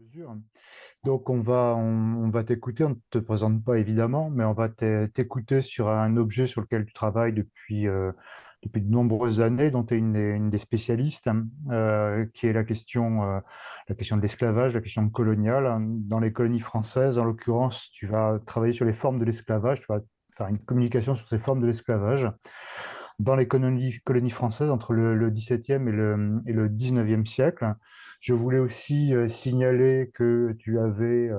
mesure. Donc, on va t'écouter, on ne te présente pas évidemment, mais on va t'écouter sur un objet sur lequel tu travailles depuis de nombreuses années, dont tu es une des spécialistes, qui est la question de l'esclavage, la question coloniale. Dans les colonies françaises, en l'occurrence, tu vas travailler sur les formes de l'esclavage, tu vas faire une communication sur ces formes de l'esclavage. Dans les colonies françaises, entre le XVIIe et le XIXe siècle. Je voulais aussi signaler que tu avais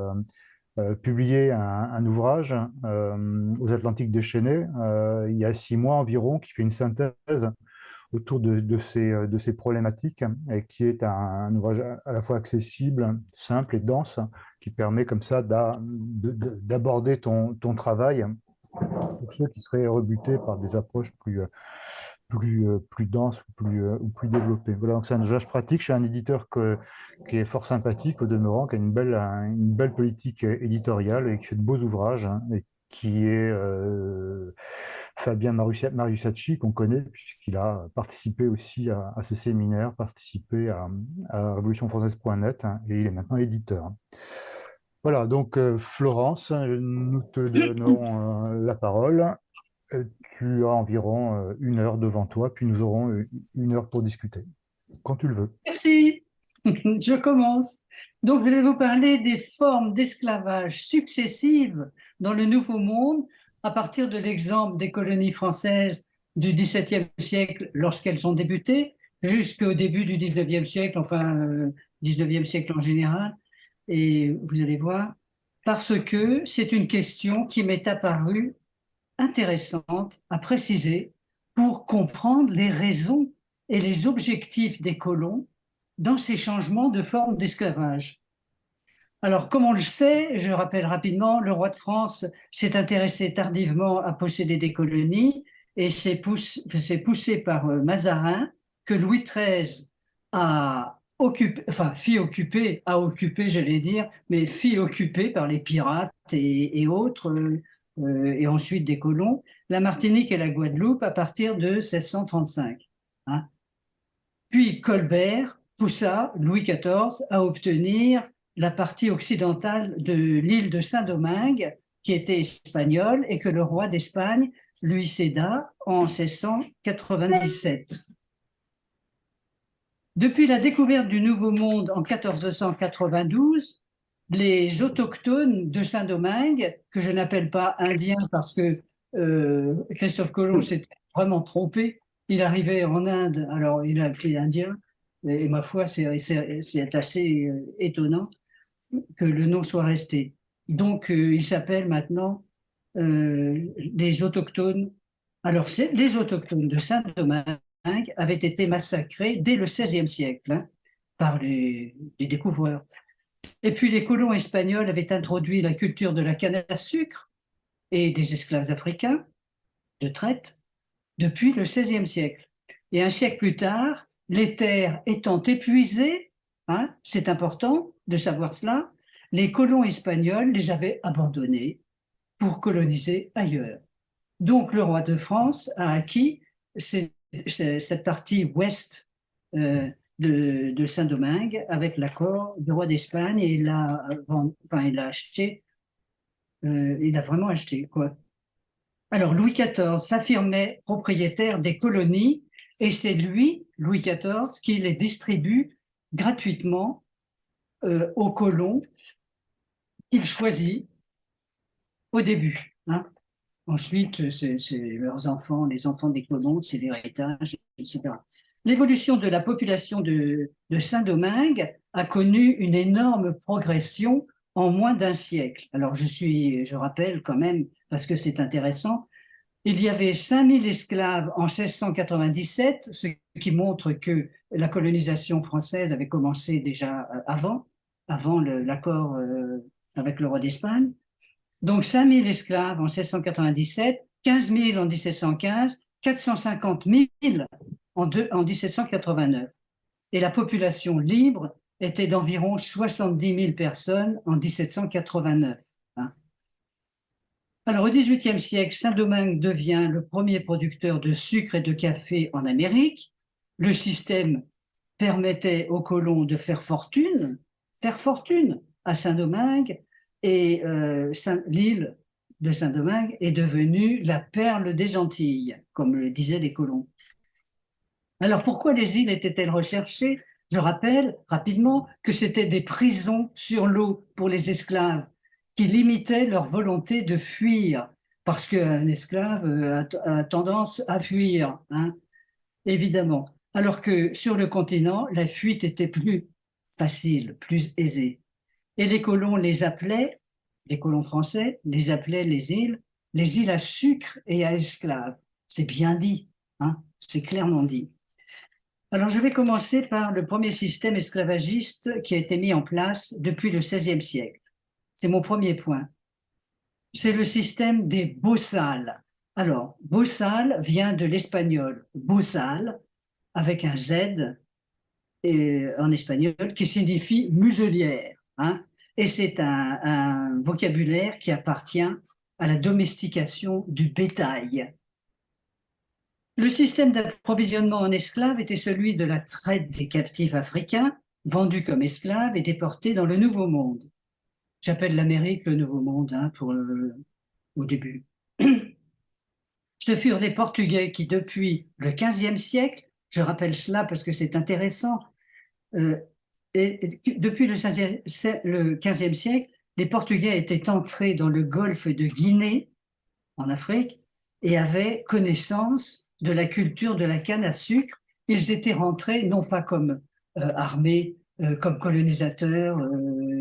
publié un ouvrage aux Atlantiques déchaînés il y a 6 mois environ, qui fait une synthèse autour de ces problématiques et qui est un ouvrage à la fois accessible, simple et dense, qui permet comme ça d'aborder ton travail pour ceux qui seraient rebutés par des approches plus denses ou plus développées. Voilà, donc c'est un usage pratique chez un éditeur qui est fort sympathique au demeurant, qui a une belle politique éditoriale et qui fait de beaux ouvrages, hein, et qui est Fabien Mariusacci, qu'on connaît puisqu'il a participé aussi à ce séminaire, participé à révolutionfrançaise.net, hein, et il est maintenant éditeur. Voilà, donc Florence, nous te donnons la parole. Euh, Tu as environ 1 heure devant toi, puis nous aurons 1 heure pour discuter, quand tu le veux. Merci. Je commence. Donc, je vais vous parler des formes d'esclavage successives dans le Nouveau Monde à partir de l'exemple des colonies françaises du XVIIe siècle lorsqu'elles ont débuté jusqu'au début du XIXe siècle, enfin, XIXe siècle en général. Et vous allez voir, parce que c'est une question qui m'est apparue intéressante à préciser pour comprendre les raisons et les objectifs des colons dans ces changements de forme d'esclavage. Alors, comme on le sait, je rappelle rapidement, le roi de France s'est intéressé tardivement à posséder des colonies et c'est poussé par Mazarin que Louis XIII a occupé, j'allais dire, mais fit occuper par les pirates et autres, et ensuite des colons, la Martinique et la Guadeloupe à partir de 1635. Hein. Puis Colbert poussa Louis XIV à obtenir la partie occidentale de l'île de Saint-Domingue, qui était espagnole, et que le roi d'Espagne lui céda en 1697. Depuis la découverte du Nouveau Monde en 1492, les autochtones de Saint-Domingue, que je n'appelle pas indiens parce que Christophe Colomb s'était vraiment trompé, il arrivait en Inde, alors il a appelé indien, et ma foi, c'est assez étonnant que le nom soit resté. Donc, il s'appelle maintenant les autochtones. Alors, les autochtones de Saint-Domingue avaient été massacrés dès le XVIe siècle, hein, par les découvreurs. Et puis, les colons espagnols avaient introduit la culture de la canne à sucre et des esclaves africains de traite depuis le XVIe siècle. Et un siècle plus tard, les terres étant épuisées, hein, c'est important de savoir cela, les colons espagnols les avaient abandonnés pour coloniser ailleurs. Donc le roi de France a acquis cette partie ouest de Saint-Domingue avec l'accord du roi d'Espagne et il l'a acheté, il a vraiment acheté, quoi. Alors, Louis XIV s'affirmait propriétaire des colonies et c'est lui, Louis XIV, qui les distribue gratuitement aux colons qu'il choisit au début. Hein. Ensuite, c'est leurs enfants, les enfants des colons, c'est l'héritage, etc. L'évolution de la population de Saint-Domingue a connu une énorme progression en moins d'un siècle. Alors, je rappelle quand même, parce que c'est intéressant, il y avait 5000 esclaves en 1697, ce qui montre que la colonisation française avait commencé déjà avant l'accord avec le roi d'Espagne. Donc 5000 esclaves en 1697, 15 000 en 1715, 450 000 en 1789. Et la population libre était d'environ 70 000 personnes en 1789. Hein. Alors, au XVIIIe siècle, Saint-Domingue devient le premier producteur de sucre et de café en Amérique. Le système permettait aux colons de faire fortune faire fortune à Saint-Domingue et l'île de Saint-Domingue est devenue la perle des Antilles, comme le disaient les colons. Alors pourquoi les îles étaient-elles recherchées? Je rappelle rapidement que c'était des prisons sur l'eau pour les esclaves qui limitaient leur volonté de fuir, parce qu'un esclave a tendance à fuir, hein, évidemment. Alors que sur le continent, la fuite était plus facile, plus aisée. Et les colons les appelaient, les colons français les appelaient les îles à sucre et à esclaves. C'est bien dit, hein, c'est clairement dit. Alors, je vais commencer par le premier système esclavagiste qui a été mis en place depuis le XVIe siècle. C'est mon premier point. C'est le système des bossales. Alors, bossal vient de l'espagnol bossal, avec un Z en espagnol, qui signifie muselière, hein, et c'est un vocabulaire qui appartient à la domestication du bétail. Le système d'approvisionnement en esclaves était celui de la traite des captifs africains, vendus comme esclaves et déportés dans le Nouveau Monde. J'appelle l'Amérique le Nouveau Monde, hein, au début. Ce furent les Portugais qui, depuis le XVe siècle, je rappelle cela parce que c'est intéressant, depuis le XVe siècle, les Portugais étaient entrés dans le golfe de Guinée, en Afrique, et avaient connaissance de la culture de la canne à sucre. Ils étaient rentrés non pas comme armés, comme colonisateurs,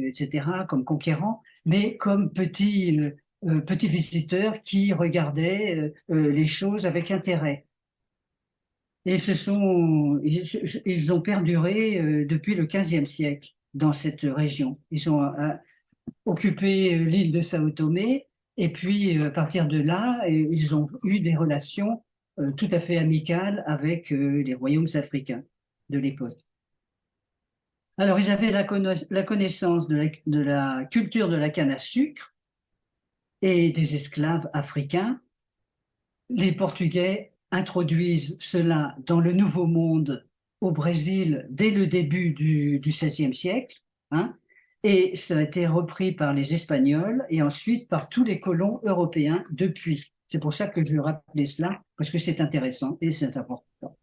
etc., comme conquérants, mais comme petits visiteurs qui regardaient les choses avec intérêt. Et ils ont perduré depuis le XVe siècle dans cette région. Ils ont occupé l'île de Sao Tomé, et puis à partir de là, ils ont eu des relations tout à fait amicales avec les royaumes africains de l'époque. Alors, ils avaient la connaissance de la culture de la canne à sucre et des esclaves africains. Les Portugais introduisent cela dans le Nouveau Monde au Brésil dès le début du XVIe siècle, hein, et ça a été repris par les Espagnols et ensuite par tous les colons européens depuis. C'est pour ça que je rappelais cela, parce que c'est intéressant et c'est important.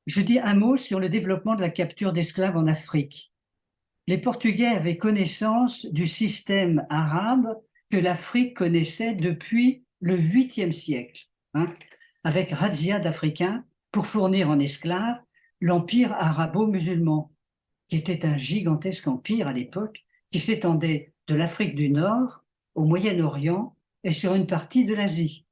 Je dis un mot sur le développement de la capture d'esclaves en Afrique. Les Portugais avaient connaissance du système arabe que l'Afrique connaissait depuis le 8e siècle, hein, avec razzia d'Africains pour fournir en esclaves l'empire arabo-musulman, qui était un gigantesque empire à l'époque, qui s'étendait de l'Afrique du Nord au Moyen-Orient et sur une partie de l'Asie.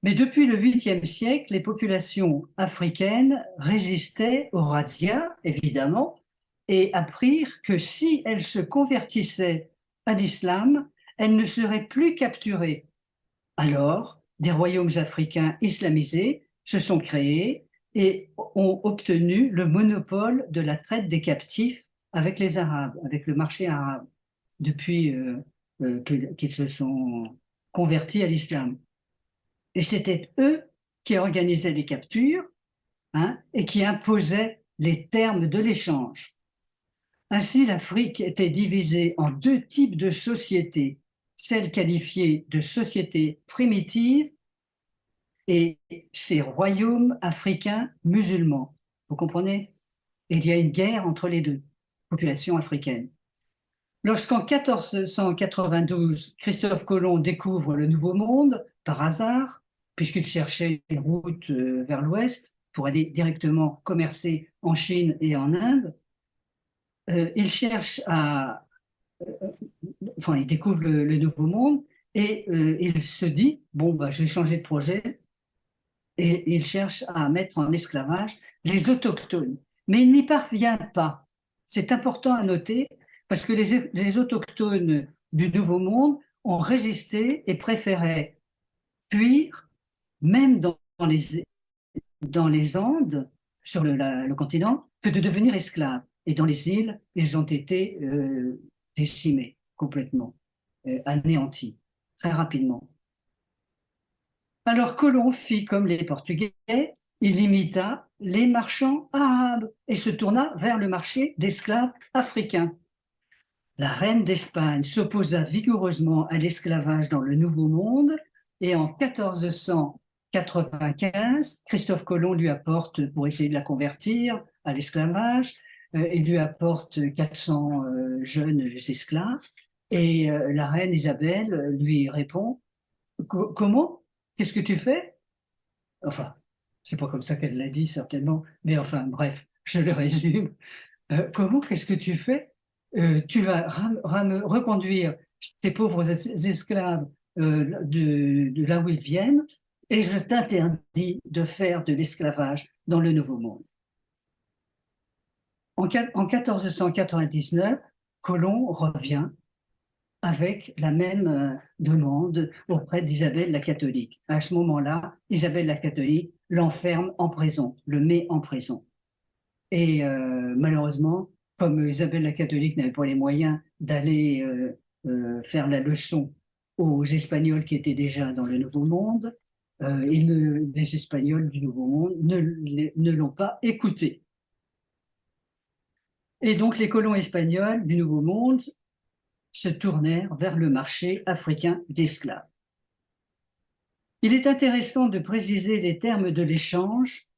Mais depuis le 8e siècle, les populations africaines résistaient aux razzias, évidemment, et apprirent que si elles se convertissaient à l'islam, elles ne seraient plus capturées. Alors, des royaumes africains islamisés se sont créés et ont obtenu le monopole de la traite des captifs avec les Arabes, avec le marché arabe, depuis qu'ils se sont convertis à l'islam. Et c'était eux qui organisaient les captures, hein, et qui imposaient les termes de l'échange. Ainsi, l'Afrique était divisée en deux types de sociétés, celle qualifiée de société primitive et ces royaumes africains musulmans. Vous comprenez? Il y a une guerre entre les deux populations africaines. Lorsqu'en 1492, Christophe Colomb découvre le Nouveau Monde, par hasard, puisqu'il cherchait une route vers l'ouest pour aller directement commercer en Chine et en Inde, il cherche il découvre le Nouveau Monde et il se dit, bon, bah, je vais changer de projet, et il cherche à mettre en esclavage les autochtones. Mais il n'y parvient pas. C'est important à noter parce que les autochtones du Nouveau Monde ont résisté et préféraient fuir, même dans les Andes, sur le continent, que de devenir esclaves. Et dans les îles, ils ont été décimés complètement, anéantis, très rapidement. Alors Colomb fit comme les Portugais, il imita les marchands arabes et se tourna vers le marché d'esclaves africains. La reine d'Espagne s'opposa vigoureusement à l'esclavage dans le Nouveau Monde et en 1495, Christophe Colomb lui apporte, pour essayer de la convertir à l'esclavage, il lui apporte 400 jeunes esclaves et la reine Isabelle lui répond « Comment? Qu'est-ce que tu fais ?» Enfin, c'est pas comme ça qu'elle l'a dit certainement, mais enfin bref, je le résume. Comment, qu'est-ce que tu fais? Tu vas reconduire ces pauvres esclaves de là où ils viennent, et je t'interdis de faire de l'esclavage dans le Nouveau Monde. En 1499, Colomb revient avec la même demande auprès d'Isabelle la catholique. À ce moment-là, Isabelle la catholique l'enferme en prison, le met en prison. Et malheureusement, comme Isabelle la catholique n'avait pas les moyens d'aller faire la leçon aux Espagnols qui étaient déjà dans le Nouveau Monde, les Espagnols du Nouveau Monde ne l'ont pas écouté. Et donc les colons espagnols du Nouveau Monde se tournèrent vers le marché africain d'esclaves. Il est intéressant de préciser les termes de l'échange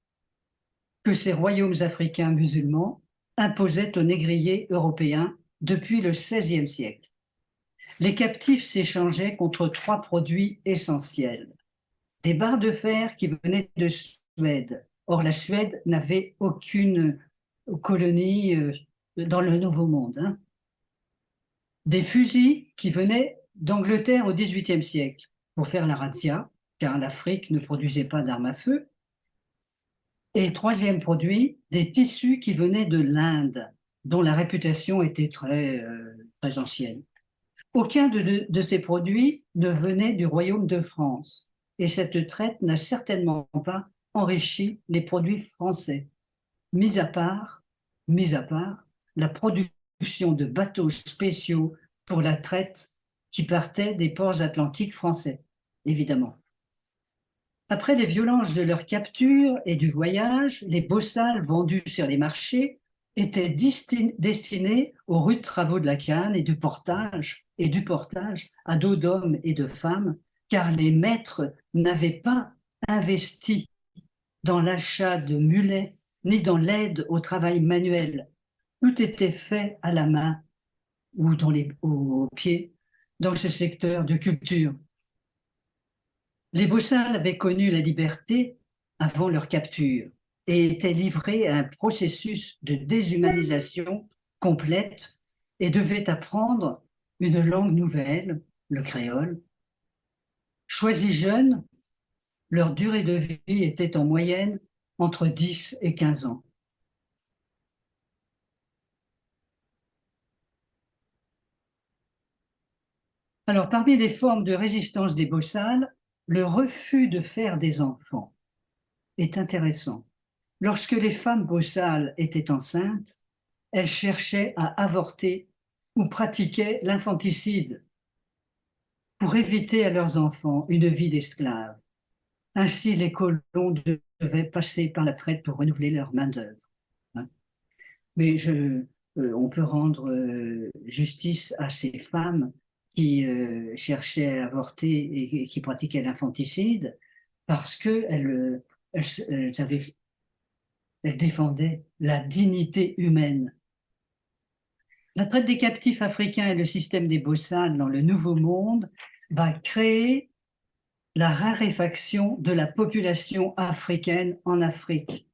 que ces royaumes africains musulmans imposaient aux négriers européens depuis le XVIe siècle. Les captifs s'échangeaient contre 3 produits essentiels. Des barres de fer qui venaient de Suède. Or, la Suède n'avait aucune colonie dans le Nouveau Monde. Hein. Des fusils qui venaient d'Angleterre au XVIIIe siècle pour faire la razzia, car l'Afrique ne produisait pas d'armes à feu. Et troisième produit, des tissus qui venaient de l'Inde, dont la réputation était très ancienne. Aucun de ces produits ne venait du royaume de France, et cette traite n'a certainement pas enrichi les produits français, mis à part la production de bateaux spéciaux pour la traite qui partaient des ports atlantiques français, évidemment. Après les violences de leur capture et du voyage, les bossales vendus sur les marchés étaient destinés aux rudes travaux de la canne et du portage à dos d'hommes et de femmes, car les maîtres n'avaient pas investi dans l'achat de mulets ni dans l'aide au travail manuel. Tout était fait à la main ou aux pieds dans ce secteur de culture. Les bossales avaient connu la liberté avant leur capture et étaient livrés à un processus de déshumanisation complète et devaient apprendre une langue nouvelle, le créole. Choisis jeunes, leur durée de vie était en moyenne entre 10 et 15 ans. Alors, parmi les formes de résistance des bossales, le refus de faire des enfants est intéressant. Lorsque les femmes bossales étaient enceintes, elles cherchaient à avorter ou pratiquaient l'infanticide pour éviter à leurs enfants une vie d'esclaves. Ainsi, les colons devaient passer par la traite pour renouveler leur main-d'œuvre. Mais on peut rendre justice à ces femmes qui cherchaient à avorter et qui pratiquaient l'infanticide parce qu'elles défendaient la dignité humaine. La traite des captifs africains et le système des bossales dans le Nouveau Monde va créer la raréfaction de la population africaine en Afrique.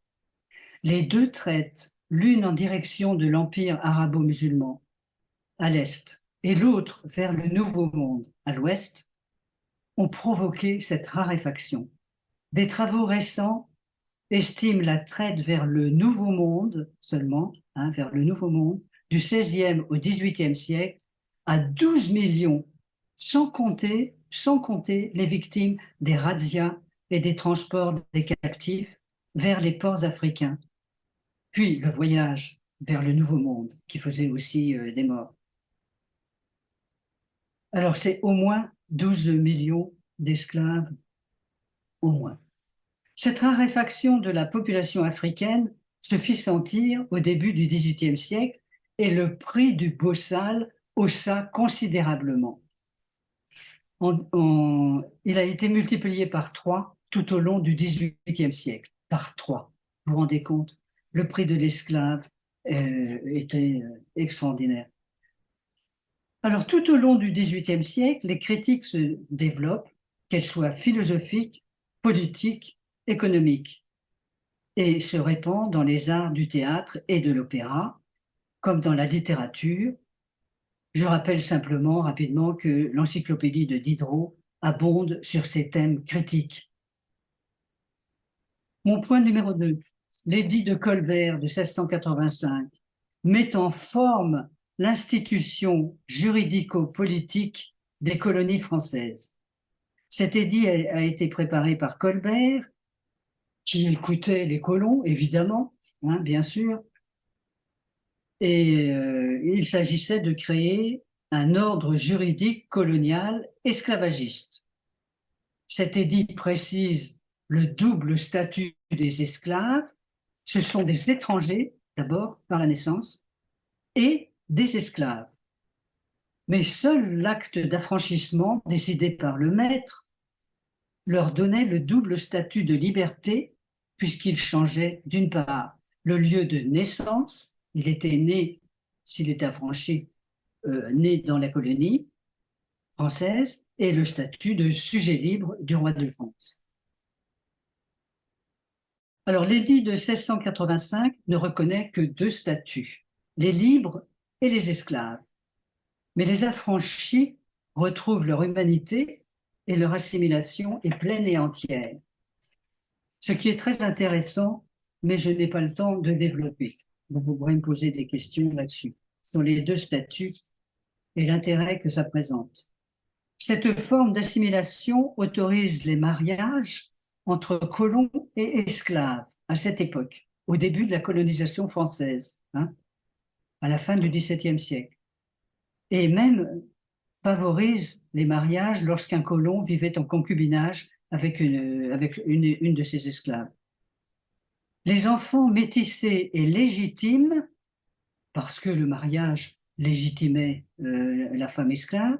Les deux traites, l'une en direction de l'empire arabo-musulman à l'est et l'autre vers le Nouveau Monde à l'ouest, ont provoqué cette raréfaction. Des travaux récents estiment la traite vers le Nouveau Monde seulement, vers le Nouveau Monde, du XVIe au XVIIIe siècle, à 12 millions, sans compter les victimes des razzias et des transports des captifs vers les ports africains. Puis le voyage vers le Nouveau Monde, qui faisait aussi des morts. Alors c'est au moins 12 millions d'esclaves, au moins. Cette raréfaction de la population africaine se fit sentir au début du XVIIIe siècle et le prix du bossal haussa considérablement. Il a été multiplié par 3 tout au long du XVIIIe siècle, par 3. Vous vous rendez compte? Le prix de l'esclave était extraordinaire. Alors, tout au long du XVIIIe siècle, les critiques se développent, qu'elles soient philosophiques, politiques, économiques, et se répandent dans les arts du théâtre et de l'opéra, comme dans la littérature. Je rappelle simplement, rapidement, que l'encyclopédie de Diderot abonde sur ces thèmes critiques. Mon point numéro 2, l'édit de Colbert de 1685 met en forme l'institution juridico-politique des colonies françaises. Cet édit a été préparé par Colbert, qui écoutait les colons, évidemment, hein, bien sûr, et il s'agissait de créer un ordre juridique colonial esclavagiste. Cet édit précise le double statut des esclaves. Ce sont des étrangers, d'abord, par la naissance, et des esclaves. Mais seul l'acte d'affranchissement décidé par le maître leur donnait le double statut de liberté, puisqu'il changeait d'une part le lieu de naissance, il était né, s'il était affranchi, né dans la colonie française, et le statut de sujet libre du roi de France. Alors, l'édit de 1685 ne reconnaît que 2 statuts, les libres et les esclaves. Mais les affranchis retrouvent leur humanité et leur assimilation est pleine et entière. Ce qui est très intéressant, mais je n'ai pas le temps de développer. Vous pourrez me poser des questions là-dessus, sur les 2 statuts et l'intérêt que ça présente. Cette forme d'assimilation autorise les mariages entre colons et esclaves à cette époque, au début de la colonisation française, hein, à la fin du XVIIe siècle, et même favorise les mariages lorsqu'un colon vivait en concubinage avec une de ses esclaves. Les enfants métissés et légitimes, parce que le mariage légitimait la femme esclave,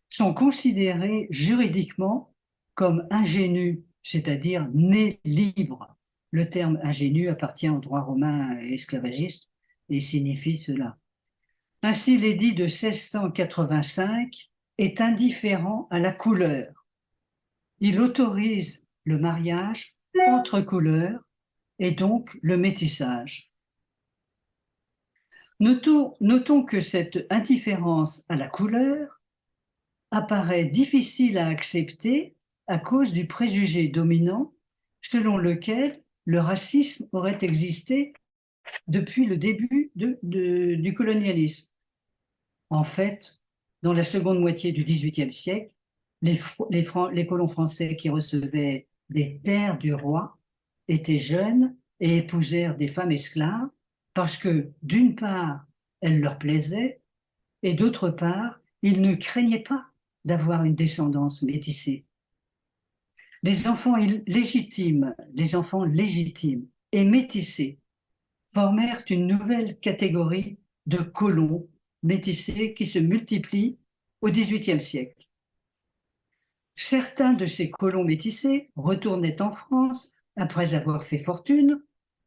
sont considérés juridiquement comme ingénus, c'est-à-dire nés libres. Le terme ingénu appartient au droit romain esclavagiste et signifie cela. Ainsi, l'édit de 1685 est indifférent à la couleur. Il autorise le mariage entre couleurs et donc le métissage. Notons que cette indifférence à la couleur apparaît difficile à accepter à cause du préjugé dominant selon lequel le racisme aurait existé depuis le début du colonialisme. En fait, dans la seconde moitié du XVIIIe siècle, les colons français qui recevaient les terres du roi étaient jeunes et épousèrent des femmes esclaves parce que, d'une part, elles leur plaisaient et d'autre part, ils ne craignaient pas d'avoir une descendance métissée. Les enfants légitimes et métissés formèrent une nouvelle catégorie de colons métissés qui se multiplient au XVIIIe siècle. Certains de ces colons métissés retournaient en France après avoir fait fortune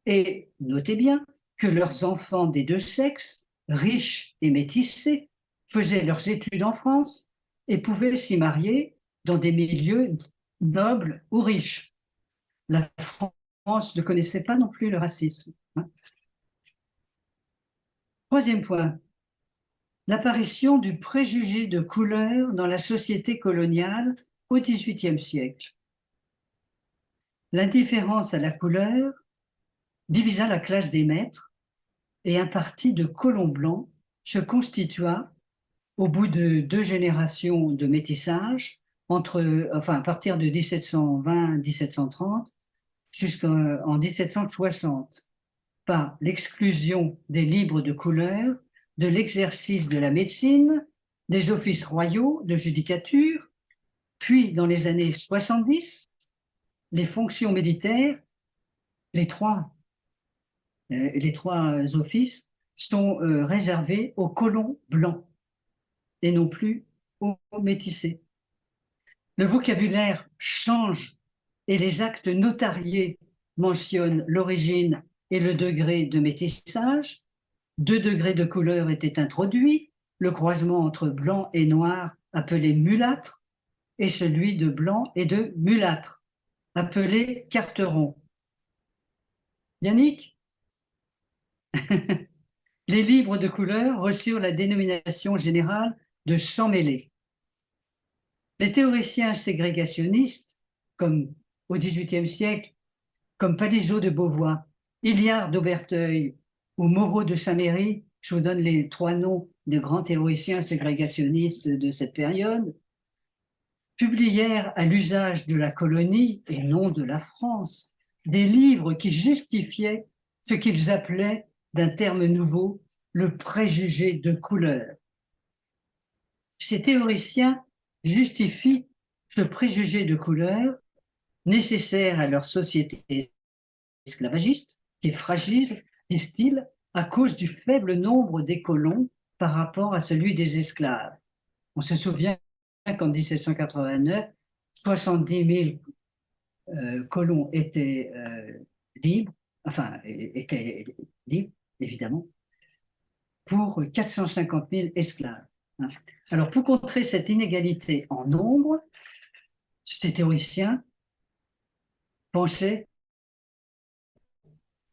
et notez bien que leurs enfants des 2 sexes, riches et métissés, faisaient leurs études en France et pouvaient s'y marier dans des milieux nobles ou riches. La France ne connaissait pas non plus le racisme. Troisième point, l'apparition du préjugé de couleur dans la société coloniale au XVIIIe siècle. L'indifférence à la couleur divisa la classe des maîtres et un parti de colons blancs se constitua au bout de 2 générations de métissage, à partir de 1720-1730 jusqu'en 1760, par l'exclusion des libres de couleur, de l'exercice de la médecine, des offices royaux de judicature, puis dans les années 70, les fonctions militaires, les trois offices sont réservés aux colons blancs et non plus aux métissés. Le vocabulaire change et les actes notariés mentionnent l'origine et le degré de métissage. 2 degrés de couleur étaient introduits, le croisement entre blanc et noir appelé mulâtre et celui de blanc et de mulâtre appelé carteron. Yannick? Les livres de couleur reçurent la dénomination générale de sans-mêlés. Les théoriciens ségrégationnistes, comme au XVIIIe siècle, comme Palissot de Beauvois, Hilliard d'Auberteuil ou Moreau de Saint-Méry, je vous donne les 3 noms des grands théoriciens ségrégationnistes de cette période, publièrent à l'usage de la colonie et non de la France des livres qui justifiaient ce qu'ils appelaient d'un terme nouveau le préjugé de couleur. Ces théoriciens justifient ce préjugé de couleur nécessaire à leur société esclavagiste, qui est fragile, disent-ils, à cause du faible nombre des colons par rapport à celui des esclaves. On se souvient qu'en 1789, 70 000 colons étaient libres, évidemment, pour 450 000 esclaves. Alors, pour contrer cette inégalité en nombre, ces théoriciens pensaient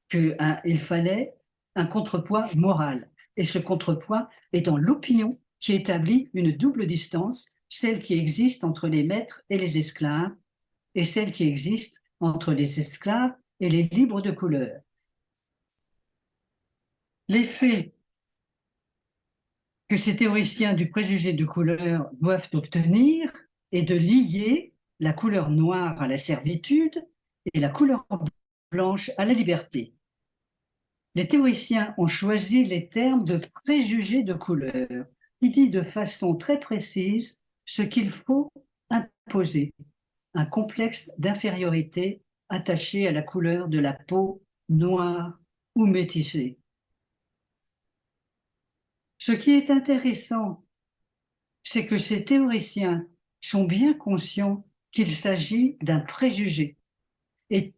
qu'il fallait un contrepoids moral. Et ce contrepoids est dans l'opinion qui établit une double distance, celle qui existe entre les maîtres et les esclaves, et celle qui existe entre les esclaves et les libres de couleur. L'effet que ces théoriciens du préjugé de couleur doivent obtenir est de lier la couleur noire à la servitude et la couleur blanche à la liberté. Les théoriciens ont choisi les termes de préjugé de couleur, qui dit de façon très précise ce qu'il faut imposer, un complexe d'infériorité attaché à la couleur de la peau noire ou métissée. Ce qui est intéressant, c'est que ces théoriciens sont bien conscients qu'il s'agit d'un préjugé et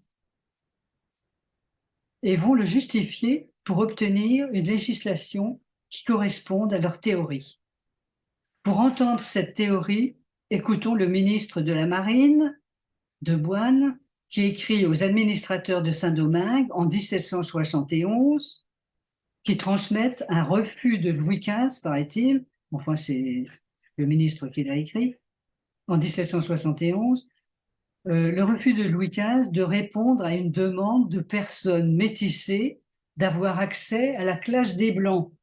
vont le justifier pour obtenir une législation qui corresponde à leur théorie. Pour entendre cette théorie, écoutons le ministre de la Marine, de Boine, qui écrit aux administrateurs de Saint-Domingue en 1771, qui transmettent un refus de Louis XV, paraît-il, enfin c'est le ministre qui l'a écrit, en 1771, le refus de Louis XV de répondre à une demande de personnes métissées d'avoir accès à la classe des Blancs.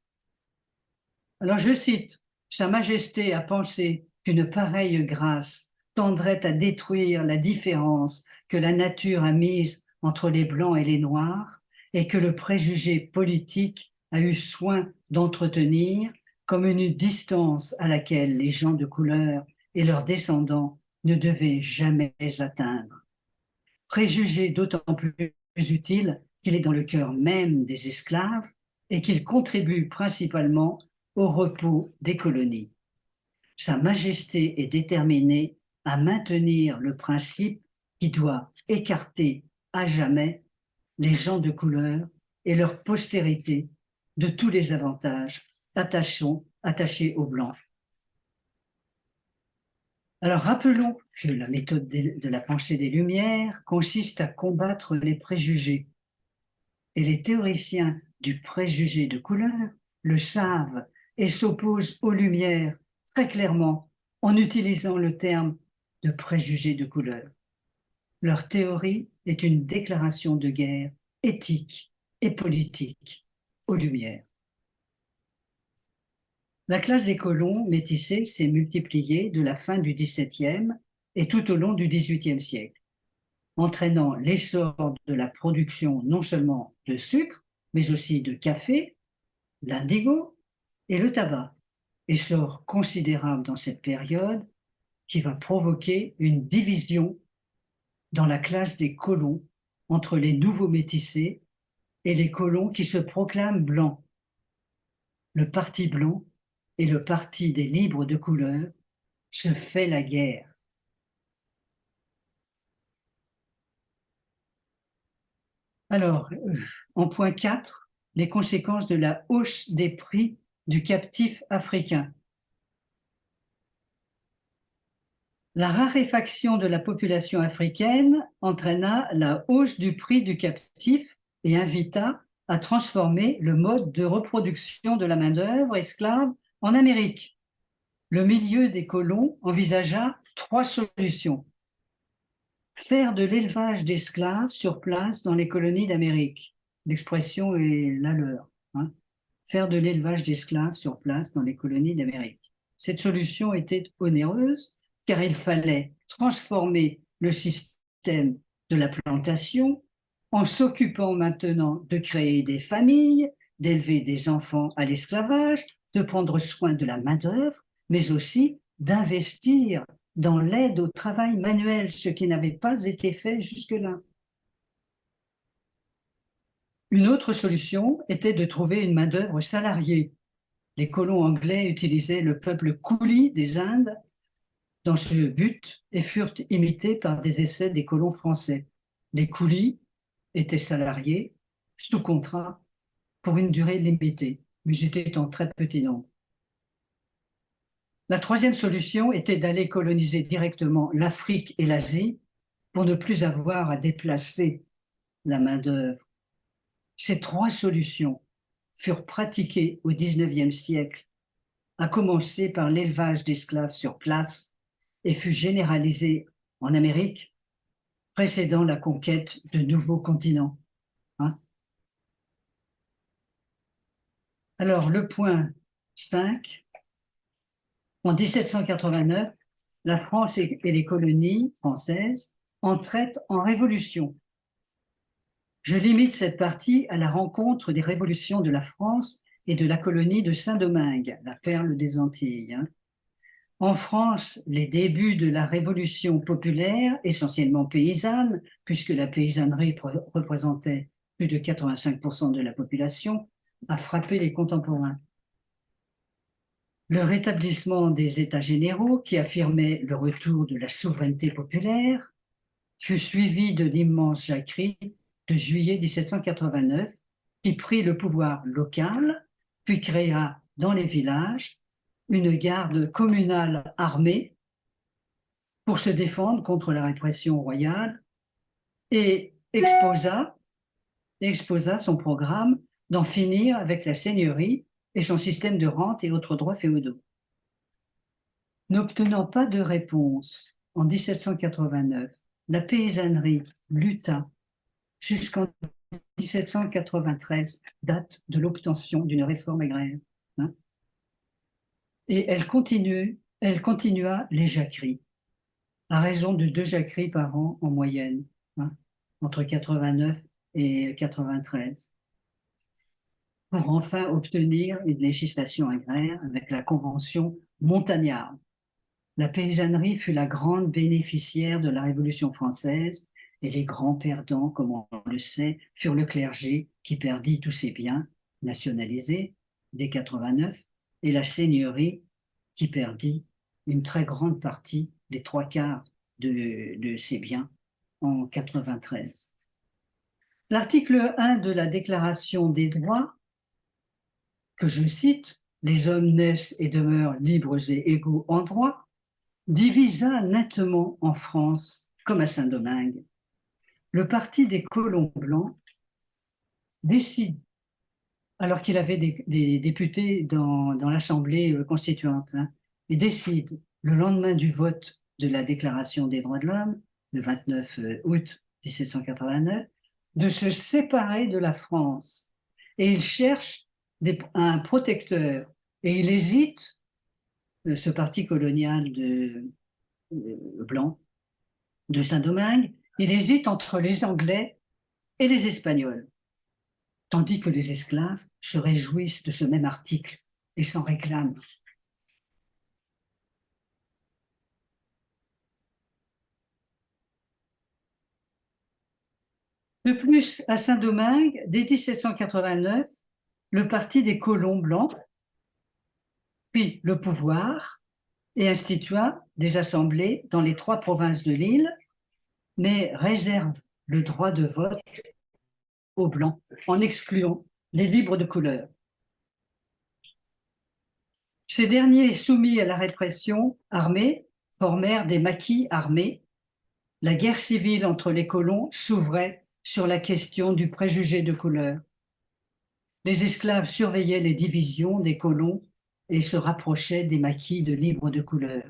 Alors je cite, « Sa Majesté a pensé qu'une pareille grâce tendrait à détruire la différence que la nature a mise entre les Blancs et les Noirs et que le préjugé politique a eu soin d'entretenir comme une distance à laquelle les gens de couleur et leurs descendants ne devaient jamais atteindre. Préjugé d'autant plus utile qu'il est dans le cœur même des esclaves et qu'il contribue principalement au repos des colonies. Sa Majesté est déterminée à maintenir le principe qui doit écarter à jamais les gens de couleur et leur postérité de tous les avantages attachés aux Blancs. » Alors rappelons que la méthode de la pensée des Lumières consiste à combattre les préjugés. Et les théoriciens du préjugé de couleur le savent et s'opposent aux Lumières très clairement en utilisant le terme de préjugé de couleur. Leur théorie est une déclaration de guerre éthique et politique aux Lumières. La classe des colons métissés s'est multipliée de la fin du XVIIe et tout au long du XVIIIe siècle, entraînant l'essor de la production non seulement de sucre, mais aussi de café, l'indigo et le tabac, essor considérable dans cette période qui va provoquer une division dans la classe des colons entre les nouveaux métissés et les colons qui se proclament blancs. Le parti blanc et le parti des libres de couleur se fait la guerre. Alors, en point 4, les conséquences de la hausse des prix du captif africain. La raréfaction de la population africaine entraîna la hausse du prix du captif et invita à transformer le mode de reproduction de la main-d'œuvre esclave en Amérique. Le milieu des colons envisagea 3 solutions. Faire de l'élevage d'esclaves sur place dans les colonies d'Amérique. L'expression est la leur. Hein. Faire de l'élevage d'esclaves sur place dans les colonies d'Amérique. Cette solution était onéreuse car il fallait transformer le système de la plantation en s'occupant maintenant de créer des familles, d'élever des enfants à l'esclavage, de prendre soin de la main-d'œuvre, mais aussi d'investir dans l'aide au travail manuel, ce qui n'avait pas été fait jusque-là. Une autre solution était de trouver une main-d'œuvre salariée. Les colons anglais utilisaient le peuple couli des Indes dans ce but et furent imités par des essais des colons français. Les coulis étaient salariés, sous contrat, pour une durée limitée, mais ils étaient en très petit nombre. La troisième solution était d'aller coloniser directement l'Afrique et l'Asie pour ne plus avoir à déplacer la main-d'œuvre. Ces 3 solutions furent pratiquées au XIXe siècle, à commencer par l'élevage d'esclaves sur place et fut généralisé en Amérique, précédant la conquête de nouveaux continents. Hein? Alors, le point 5, en 1789, la France et les colonies françaises entraient en révolution. Je limite cette partie à la rencontre des révolutions de la France et de la colonie de Saint-Domingue, la perle des Antilles. Hein. En France, les débuts de la révolution populaire, essentiellement paysanne, puisque la paysannerie représentait plus de 85% de la population, a frappé les contemporains. Le rétablissement des États généraux, qui affirmait le retour de la souveraineté populaire, fut suivi de l'immense jacquerie de juillet 1789, qui prit le pouvoir local, puis créa dans les villages une garde communale armée pour se défendre contre la répression royale et exposa son programme d'en finir avec la seigneurie et son système de rente et autres droits féodaux. N'obtenant pas de réponse en 1789, la paysannerie lutta jusqu'en 1793, date de l'obtention d'une réforme agraire. Hein. Et elle continua les jacqueries, à raison de 2 jacqueries par an en moyenne, hein, entre 89 et 93, pour enfin obtenir une législation agraire avec la Convention montagnarde. La paysannerie fut la grande bénéficiaire de la Révolution française et les grands perdants, comme on le sait, furent le clergé qui perdit tous ses biens nationalisés dès 89 et la seigneurie qui perdit une très grande partie, les 3/4 de ses biens en 93. L'article 1 de la Déclaration des droits, que je cite, « Les hommes naissent et demeurent libres et égaux en droit », divisa nettement en France comme à Saint-Domingue. Le parti des colons blancs décide, alors qu'il avait des députés dans l'Assemblée constituante, hein, et décide le lendemain du vote de la Déclaration des droits de l'homme, le 29 août 1789, de se séparer de la France. Et il cherche un protecteur. Et il hésite, ce parti colonial blanc de Saint-Domingue, il hésite entre les Anglais et les Espagnols, tandis que les esclaves se réjouissent de ce même article et s'en réclament. De plus, à Saint-Domingue, dès 1789, le parti des colons blancs prit le pouvoir et institua des assemblées dans les 3 provinces de l'île, mais réserve le droit de vote aux blancs en excluant les libres de couleur. Ces derniers, soumis à la répression armée, formèrent des maquis armés. La guerre civile entre les colons s'ouvrait sur la question du préjugé de couleur. Les esclaves surveillaient les divisions des colons et se rapprochaient des maquis de libres de couleur.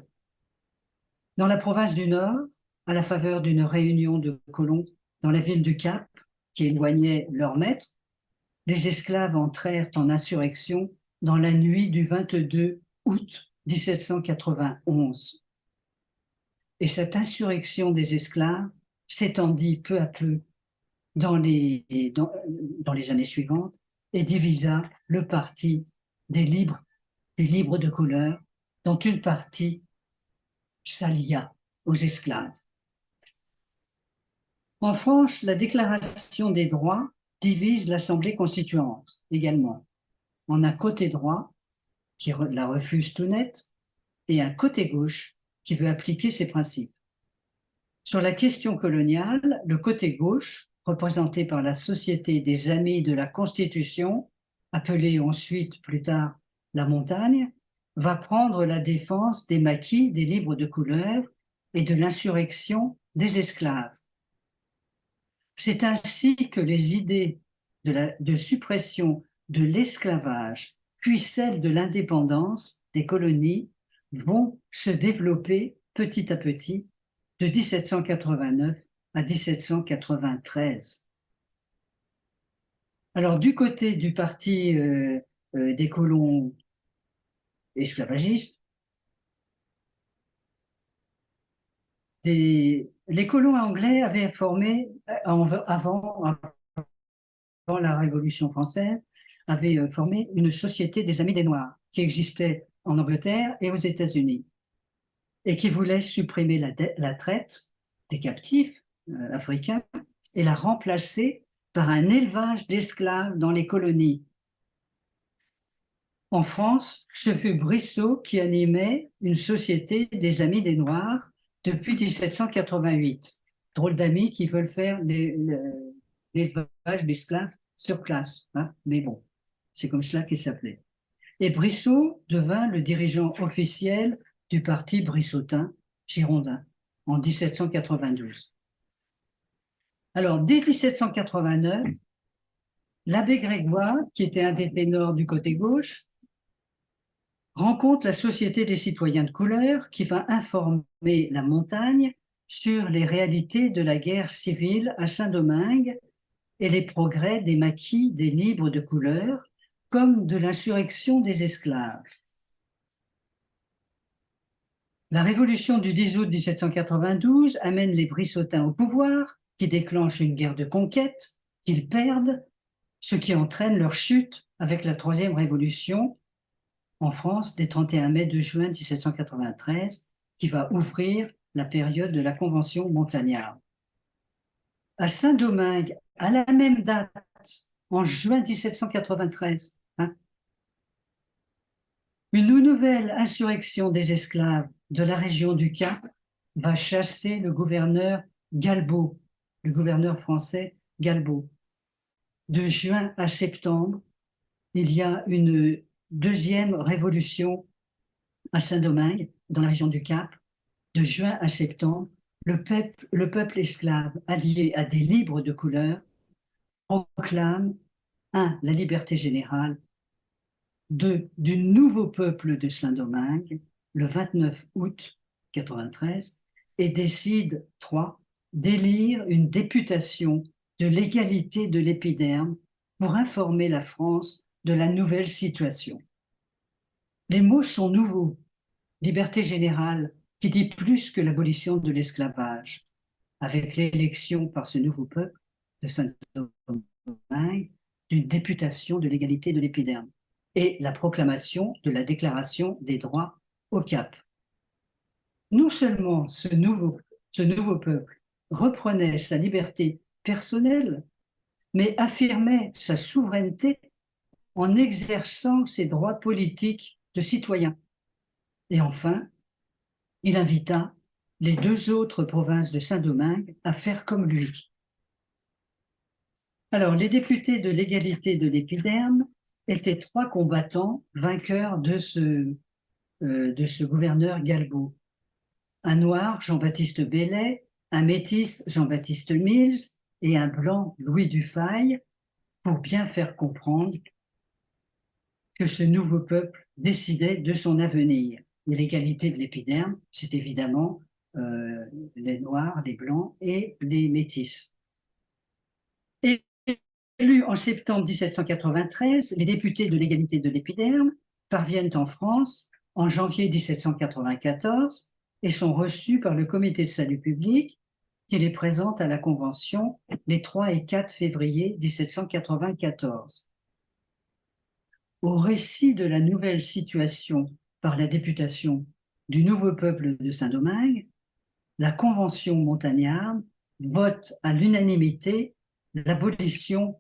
Dans la province du Nord, à la faveur d'une réunion de colons dans la ville du Cap, qui éloignait leur maître, les esclaves entrèrent en insurrection dans la nuit du 22 août 1791. Et cette insurrection des esclaves s'étendit peu à peu dans les années suivantes et divisa le parti des libres de couleur, dont une partie s'allia aux esclaves. En France, la Déclaration des droits divise l'Assemblée constituante également en un côté droit qui la refuse tout net et un côté gauche qui veut appliquer ses principes. Sur la question coloniale, le côté gauche, représenté par la Société des Amis de la Constitution, appelée ensuite plus tard la Montagne, va prendre la défense des maquis des libres de couleur et de l'insurrection des esclaves. C'est ainsi que les idées de suppression de l'esclavage, puis celles de l'indépendance des colonies, vont se développer petit à petit de 1789 à 1793. Alors, du côté du parti des colons esclavagistes, les colons anglais avaient formé, avant la Révolution française, avaient formé une société des Amis des Noirs qui existait en Angleterre et aux États-Unis et qui voulait supprimer la traite des captifs africains et la remplacer par un élevage d'esclaves dans les colonies. En France, ce fut Brissot qui animait une société des Amis des Noirs depuis 1788. Drôle d'amis qui veulent faire l'élevage d'esclaves sur place, hein, mais bon, c'est comme cela qu'il s'appelait. Et Brissot devint le dirigeant officiel du parti brissotin girondin en 1792. Alors, dès 1789, l'abbé Grégoire, qui était un des ténors du côté gauche, rencontre la Société des citoyens de couleur qui va informer la Montagne sur les réalités de la guerre civile à Saint-Domingue et les progrès des maquis des libres de couleur, comme de l'insurrection des esclaves. La révolution du 10 août 1792 amène les Brissotins au pouvoir, qui déclenche une guerre de conquête qu'ils perdent, ce qui entraîne leur chute avec la Troisième Révolution en France des 31 mai 2 juin 1793, qui va ouvrir la période de la Convention montagnarde. À Saint-Domingue, à la même date, en juin 1793, une nouvelle insurrection des esclaves de la région du Cap va chasser le gouverneur Galbaud, le gouverneur français Galbaud. De juin à septembre, il y a une deuxième révolution à Saint-Domingue, dans la région du Cap. De juin à septembre, le peuple esclave, allié à des libres de couleur, proclame 1. La liberté générale, 2. Du nouveau peuple de Saint-Domingue, le 29 août 93, et décide 3. D'élire une députation de l'égalité de l'épiderme pour informer la France de la nouvelle situation. Les mots sont nouveaux. Liberté générale, qui dit plus que l'abolition de l'esclavage, avec l'élection par ce nouveau peuple de Saint-Domingue d'une députation de l'égalité de l'épiderme et la proclamation de la Déclaration des droits au Cap. Non seulement ce nouveau peuple reprenait sa liberté personnelle, mais affirmait sa souveraineté en exerçant ses droits politiques de citoyen. Et enfin, il invita les 2 autres provinces de Saint-Domingue à faire comme lui. Alors, les députés de l'égalité de l'épiderme étaient 3 combattants vainqueurs de ce gouverneur Galbaud. Un noir, Jean-Baptiste Bellay, un métis, Jean-Baptiste Mills, et un blanc, Louis Dufay, pour bien faire comprendre que ce nouveau peuple décidait de son avenir. Et l'égalité de l'épiderme, c'est évidemment les noirs, les blancs et les métis. Et élus en septembre 1793, les députés de l'égalité de l'épiderme parviennent en France en janvier 1794 et sont reçus par le Comité de salut public qui les présente à la Convention les 3 et 4 février 1794. Au récit de la nouvelle situation par la députation du nouveau peuple de Saint-Domingue, la Convention montagnarde vote à l'unanimité l'abolition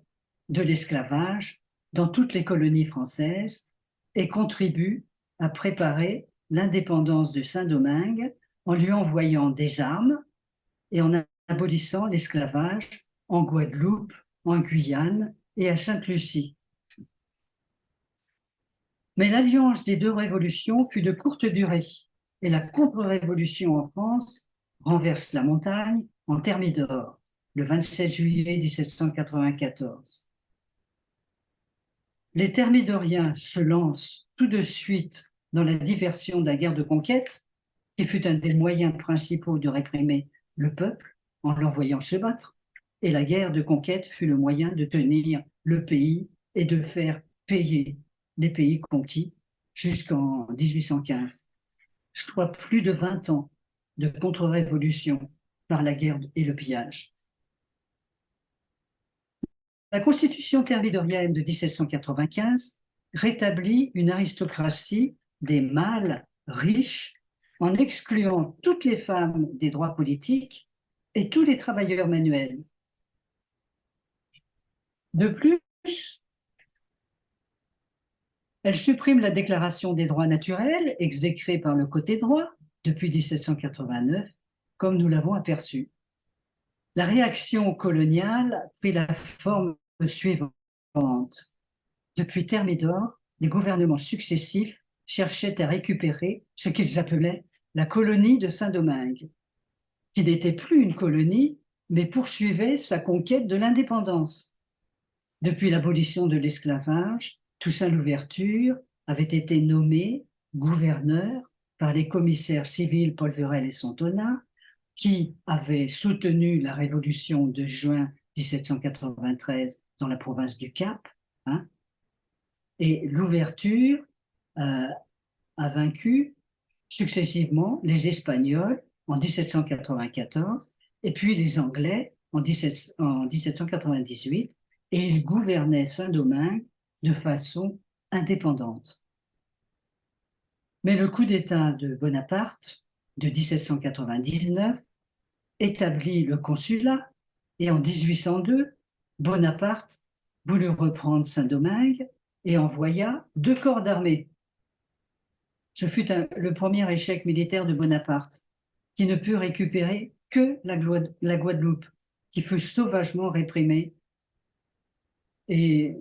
de l'esclavage dans toutes les colonies françaises et contribue à préparer l'indépendance de Saint-Domingue en lui envoyant des armes et en abolissant l'esclavage en Guadeloupe, en Guyane et à Sainte-Lucie. Mais l'alliance des 2 révolutions fut de courte durée et la contre-révolution en France renverse la montagne en Thermidor, le 27 juillet 1794. Les Thermidoriens se lancent tout de suite dans la diversion de la guerre de conquête, qui fut un des moyens principaux de réprimer le peuple en l'envoyant se battre, et la guerre de conquête fut le moyen de tenir le pays et de faire payer les pays conquis jusqu'en 1815. Soit plus de 20 ans de contre-révolution par la guerre et le pillage. La Constitution thermidorienne de 1795 rétablit une aristocratie des mâles riches en excluant toutes les femmes des droits politiques et tous les travailleurs manuels. De plus, elle supprime la Déclaration des droits naturels, exécrée par le côté droit depuis 1789, comme nous l'avons aperçu. La réaction coloniale prit la forme suivante. Depuis Thermidor, les gouvernements successifs cherchaient à récupérer ce qu'ils appelaient la colonie de Saint-Domingue, qui n'était plus une colonie, mais poursuivait sa conquête de l'indépendance. Depuis l'abolition de l'esclavage, Toussaint Louverture avait été nommé gouverneur par les commissaires civils Paul Verel et Sontona, qui avaient soutenu la révolution de juin 1793 dans la province du Cap, hein, et Louverture a vaincu successivement les Espagnols en 1794 et puis les Anglais en 1798, et il gouvernait Saint-Domingue de façon indépendante. Mais le coup d'État de Bonaparte de 1799 établit le consulat et en 1802, Bonaparte voulut reprendre Saint-Domingue et envoya 2 corps d'armée. Ce fut le premier échec militaire de Bonaparte, qui ne put récupérer que la Guadeloupe, qui fut sauvagement réprimée et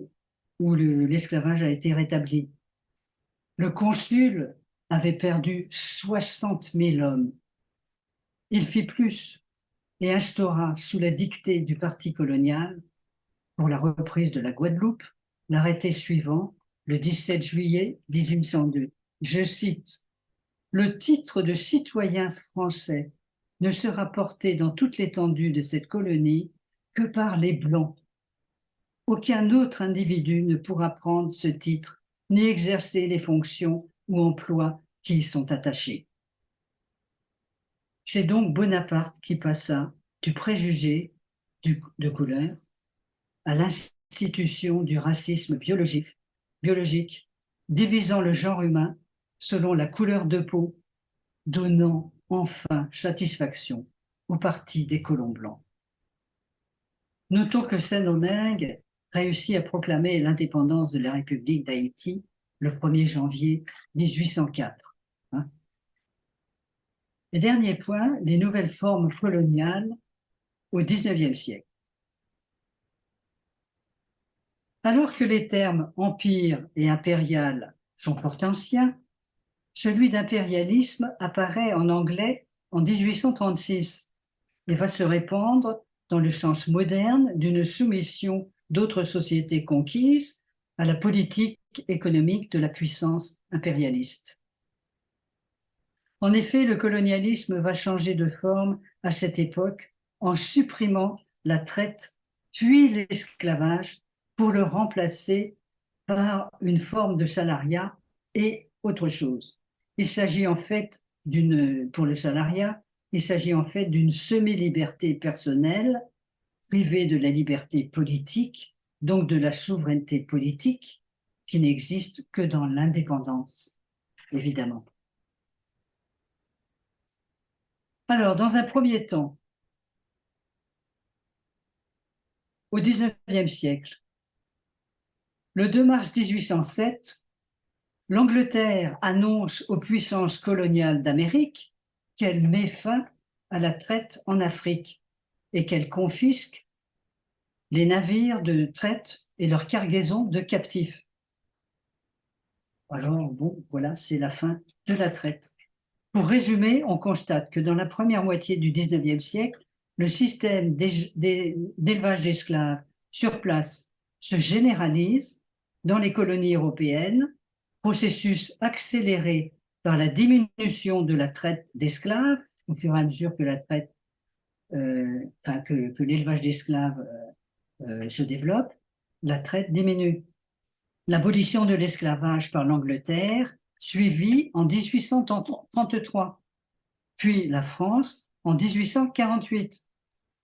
où l'esclavage a été rétabli. Le consul avait perdu 60 000 hommes. Il fit plus et instaura, sous la dictée du parti colonial, pour la reprise de la Guadeloupe, l'arrêté suivant, le 17 juillet 1802. Je cite: « Le titre de citoyen français ne sera porté dans toute l'étendue de cette colonie que par les Blancs. Aucun autre individu ne pourra prendre ce titre ni exercer les fonctions ou emplois qui y sont attachés. » C'est donc Bonaparte qui passa du préjugé de couleur à l'institution du racisme biologique, divisant le genre humain selon la couleur de peau, donnant enfin satisfaction au parti des colons blancs. Notons que Saint-Domingue réussit à proclamer l'indépendance de la République d'Haïti le 1er janvier 1804. Hein. Et dernier point, les nouvelles formes coloniales au XIXe siècle. Alors que les termes empire et impérial sont fort anciens, celui d'impérialisme apparaît en anglais en 1836 et va se répandre dans le sens moderne d'une soumission d'autres sociétés conquises à la politique économique de la puissance impérialiste. En effet, le colonialisme va changer de forme à cette époque en supprimant la traite puis l'esclavage pour le remplacer par une forme de salariat et autre chose. Il s'agit en fait pour le salariat, il s'agit en fait d'une semi-liberté personnelle privée de la liberté politique, donc de la souveraineté politique, qui n'existe que dans l'indépendance, évidemment. Alors, dans un premier temps, au XIXe siècle, le 2 mars 1807, l'Angleterre annonce aux puissances coloniales d'Amérique qu'elle met fin à la traite en Afrique et qu'elle confisque les navires de traite et leurs cargaisons de captifs. Alors, bon, voilà, c'est la fin de la traite. Pour résumer, on constate que dans la première moitié du XIXe siècle, le système d'élevage d'esclaves sur place se généralise dans les colonies européennes, processus accéléré par la diminution de la traite d'esclaves, au fur et à mesure que la traite, que l'élevage d'esclaves se développe, la traite diminue. L'abolition de l'esclavage par l'Angleterre suivie en 1833, puis la France en 1848.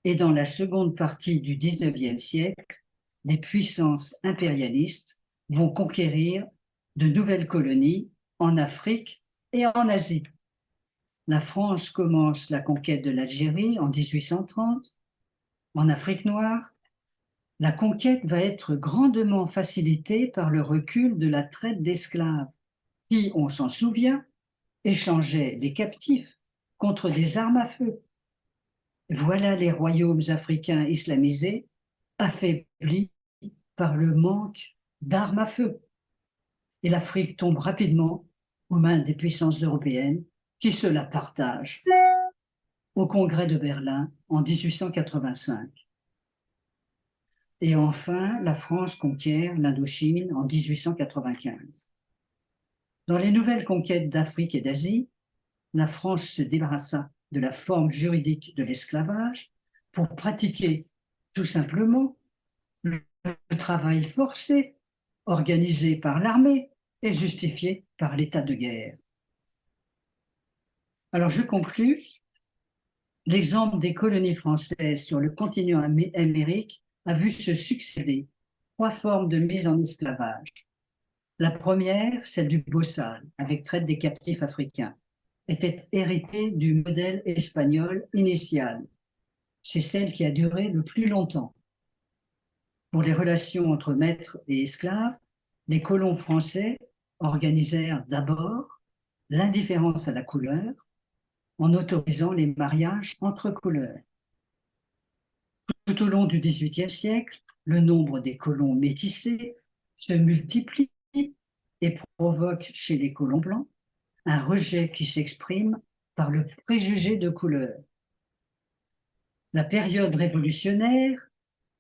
Et dans la seconde partie du XIXe siècle, les puissances impérialistes vont conquérir de nouvelles colonies en Afrique et en Asie. La France commence la conquête de l'Algérie en 1830, en Afrique noire. La conquête va être grandement facilitée par le recul de la traite d'esclaves, qui, on s'en souvient, échangeaient les captifs contre des armes à feu. Voilà les royaumes africains islamisés affaiblis par le manque d'armes à feu. Et l'Afrique tombe rapidement aux mains des puissances européennes qui se la partagent au Congrès de Berlin en 1885. Et enfin, la France conquiert l'Indochine en 1895. Dans les nouvelles conquêtes d'Afrique et d'Asie, la France se débarrassa de la forme juridique de l'esclavage pour pratiquer tout simplement le travail forcé organisé par l'armée et justifié par l'état de guerre. Alors je conclus. L'exemple des colonies françaises sur le continent amérique a vu se succéder 3 formes de mise en esclavage. La première, celle du bossal, avec traite des captifs africains, était héritée du modèle espagnol initial. C'est celle qui a duré le plus longtemps. Pour les relations entre maîtres et esclaves, les colons français organisèrent d'abord l'indifférence à la couleur en autorisant les mariages entre couleurs. Tout au long du XVIIIe siècle, le nombre des colons métissés se multiplie et provoque chez les colons blancs un rejet qui s'exprime par le préjugé de couleur. La période révolutionnaire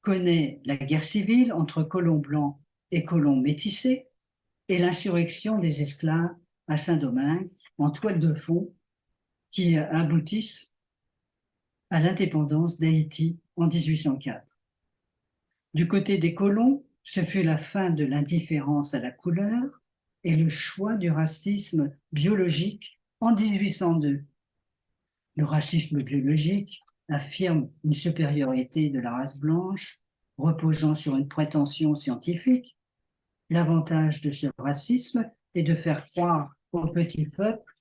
connaît la guerre civile entre colons blancs et colons métissés et l'insurrection des esclaves à Saint-Domingue en toile de fond qui aboutissent à l'indépendance d'Haïti en 1804. Du côté des colons, ce fut la fin de l'indifférence à la couleur et le choix du racisme biologique en 1802. Le racisme biologique affirme une supériorité de la race blanche reposant sur une prétention scientifique. L'avantage de ce racisme est de faire croire au petit peuple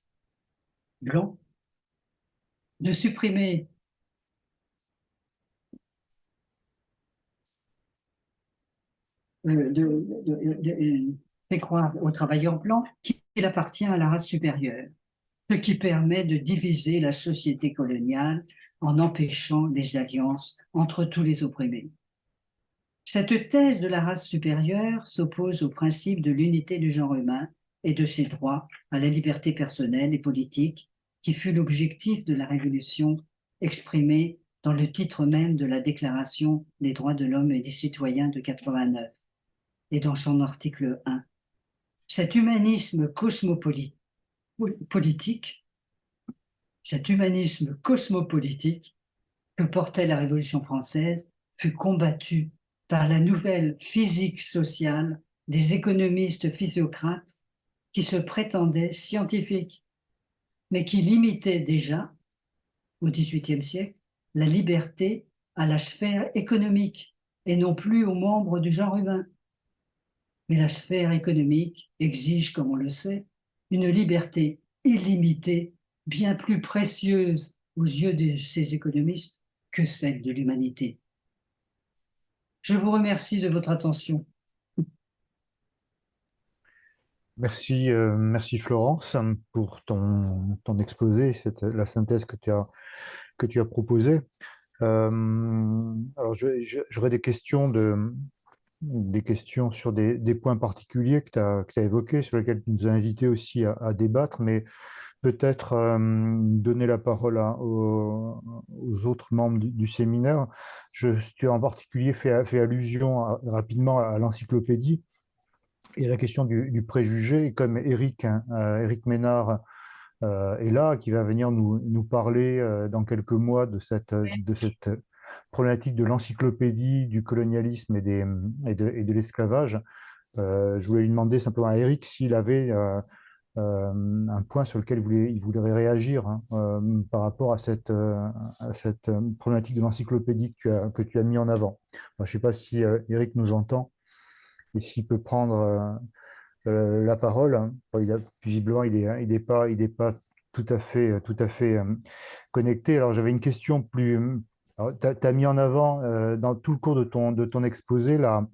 blanc de supprimer fait croire aux travailleurs blancs qu'il appartient à la race supérieure, ce qui permet de diviser la société coloniale en empêchant les alliances entre tous les opprimés. Cette thèse de la race supérieure s'oppose au principe de l'unité du genre humain et de ses droits à la liberté personnelle et politique, qui fut l'objectif de la Révolution exprimé dans le titre même de la Déclaration des droits de l'homme et des citoyens de 89 et dans son article 1. Cet humanisme cosmopolitique, que portait la Révolution française fut combattu par la nouvelle physique sociale des économistes physiocrates qui se prétendaient scientifiques, mais qui limitaient déjà, au XVIIIe siècle, la liberté à la sphère économique et non plus aux membres du genre humain. Mais la sphère économique exige, comme on le sait, une liberté illimitée, bien plus précieuse aux yeux de ces économistes que celle de l'humanité. Je vous remercie de votre attention. Merci, merci Florence pour ton exposé, la synthèse que tu as proposée. Alors, j'aurais des questions sur des points particuliers que tu as évoqués, sur lesquels tu nous as invités aussi à débattre, mais peut-être donner la parole aux autres membres du séminaire. Tu as en particulier fait allusion rapidement à l'encyclopédie et à la question du préjugé, et comme Éric Ménard est là, qui va venir nous parler dans quelques mois de cette problématique de l'encyclopédie, du colonialisme et de l'esclavage. Je voulais lui demander simplement à Éric s'il avait un point sur lequel il voudrait réagir, hein, par rapport à cette problématique de l'encyclopédie que tu as mis en avant. Enfin, je ne sais pas si Éric nous entend et s'il peut prendre la parole. Bon, visiblement, il est pas tout à fait connecté. Alors, j'avais une question plus. Tu as mis en avant dans tout le cours de ton exposé la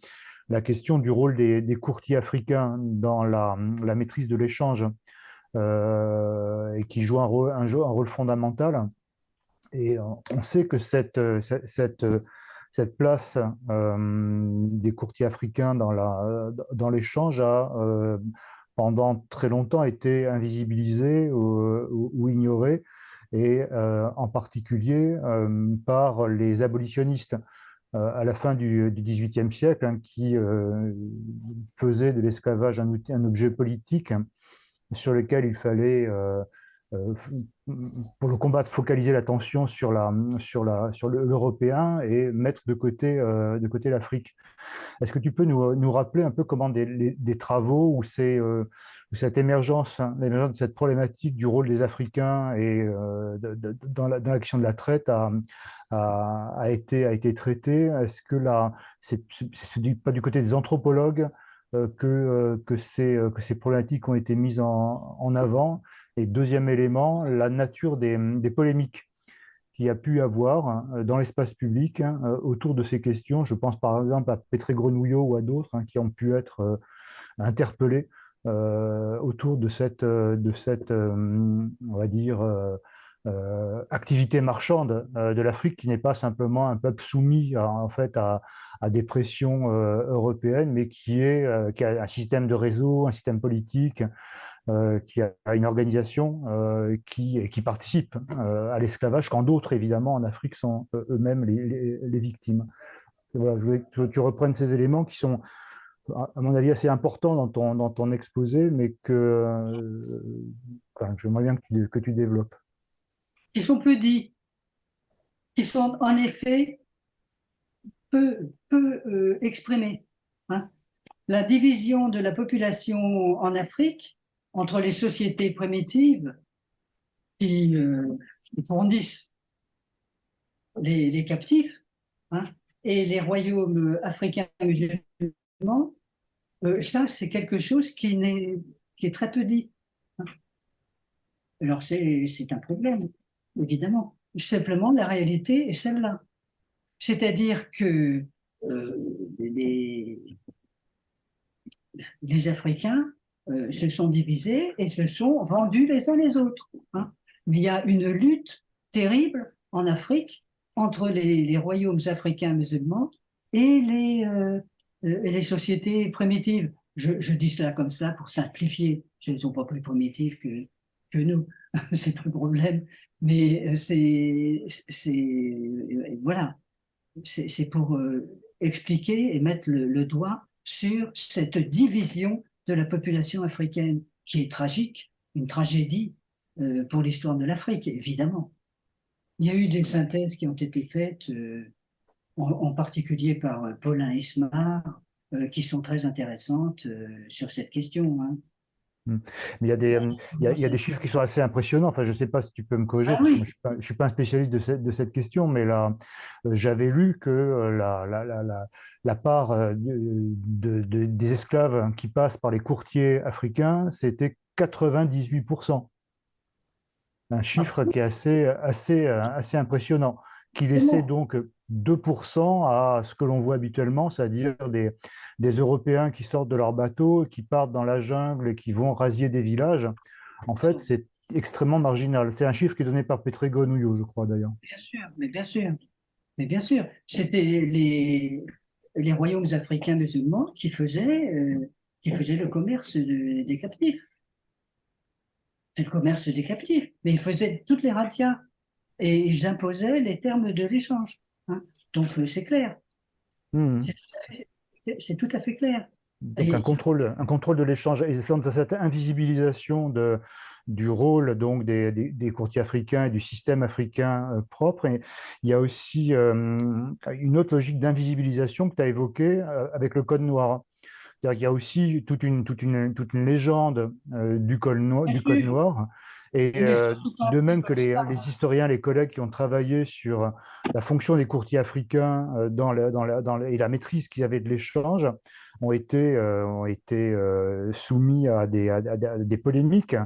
question du rôle des courtiers africains dans la maîtrise de l'échange, et qui jouent un rôle fondamental. Et on sait que cette place des courtiers africains dans l'échange a pendant très longtemps été invisibilisée ou ignorée, et en particulier par les abolitionnistes à la fin du XVIIIe siècle, hein, qui faisaient de l'esclavage un objet politique sur lequel il fallait, euh, pour le combattre, focaliser l'attention sur l'Européen et mettre de côté l'Afrique. Est-ce que tu peux nous rappeler un peu comment des travaux où où cette émergence, hein, l'émergence de cette problématique du rôle des Africains et dans l'action de la traite a été traitée? Est-ce que là, c'est pas du côté des anthropologues que ces problématiques ont été mises en avant? Et deuxième élément, la nature des polémiques qu'il y a pu avoir, hein, dans l'espace public, hein, autour de ces questions. Je pense par exemple à Petré Grenouillot ou à d'autres, hein, qui ont pu être interpellés autour de cette on va dire, activité marchande de l'Afrique, qui n'est pas simplement un peuple soumis en fait à des pressions européennes, mais qui a un système de réseau, un système politique, qui a une organisation qui participe à l'esclavage, quand d'autres, évidemment, en Afrique sont eux-mêmes les victimes. Et voilà, je voulais que tu reprennes ces éléments qui sont, à mon avis, assez importants dans ton exposé, mais enfin, j'aimerais bien que tu développes. Qui sont peu dits, qui sont en effet peu exprimés, hein. La division de la population en Afrique entre les sociétés primitives qui fournissent les captifs, hein, et les royaumes africains musulmans, ça c'est quelque chose qui est très peu dit, hein. Alors c'est un problème, évidemment. Simplement, la réalité est celle-là. C'est-à-dire que les, les Africains se sont divisés et se sont vendus les uns les autres. Hein. Il y a une lutte terrible en Afrique entre les royaumes africains musulmans et les sociétés primitives. Je dis cela comme ça pour simplifier. Ce ne sont pas plus primitifs que nous, c'est pas le problème. Mais voilà, c'est pour expliquer et mettre le doigt sur cette division de la population africaine qui est tragique, une tragédie pour l'histoire de l'Afrique, évidemment. Il y a eu des synthèses qui ont été faites, en particulier par Paulin Ismar, qui sont très intéressantes sur cette question. Hein. Mm. Mais il y a des chiffres qui sont assez impressionnants. Enfin, je ne sais pas si tu peux me corriger, Ah parce que moi, oui, je suis pas un spécialiste de cette question, mais là, j'avais lu que la part des esclaves qui passent par les courtiers africains, c'était 98%. Un chiffre qui est assez impressionnant, qui laissait forcément. donc 2% à ce que l'on voit habituellement, c'est-à-dire des Européens qui sortent de leur bateau, qui partent dans la jungle et qui vont rasier des villages. En fait, c'est extrêmement marginal. C'est un chiffre qui est donné par Petrégon Ouyo, je crois d'ailleurs. Bien sûr, mais bien sûr, mais bien sûr. C'était les royaumes africains musulmans qui faisaient le commerce des captifs. C'est le commerce des captifs. Mais ils faisaient toutes les razzias et ils imposaient les termes de l'échange. Hein. Donc c'est clair, Mhm. c'est tout à fait, c'est tout à fait clair. Donc Et un contrôle de l'échange et cette invisibilisation du rôle donc des courtiers africains et du système africain propre. Et il y a aussi une autre logique d'invisibilisation que tu as évoquée avec le Code noir. C'est-à-dire qu'il y a aussi toute une légende bien du Code sûr, noir. Et il n'est surtout pas de fait même que comme ça. les historiens, les collègues qui ont travaillé sur la fonction des courtiers africains et la maîtrise qu'ils avaient de l'échange ont été soumis à des polémiques.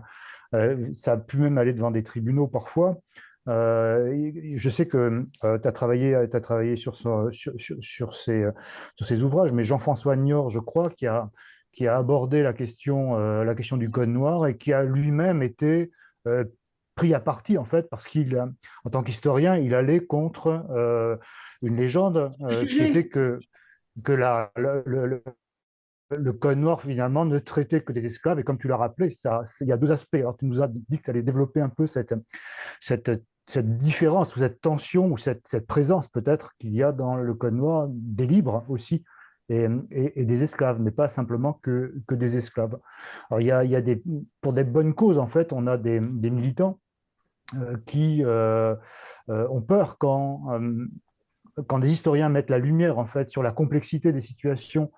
Ça a pu même aller devant des tribunaux parfois. Je sais que t'as travaillé sur ces ouvrages, mais Jean-François Niort, je crois, qui a abordé la question du Code noir et qui a lui-même été euh, pris à partie, en fait, parce en tant qu'historien, il allait contre une légende Le qui était sujet, que le Code noir, finalement, ne traitait que des esclaves. Et comme tu l'as rappelé, il y a deux aspects. Alors, tu nous as dit que tu allais développer un peu cette, cette différence ou cette tension ou cette présence peut-être qu'il y a dans le Code noir des libres aussi et des esclaves, mais pas simplement que des esclaves. Alors, il y a pour des bonnes causes, en fait, on a des militants qui ont peur quand des historiens mettent la lumière en fait sur la complexité des situations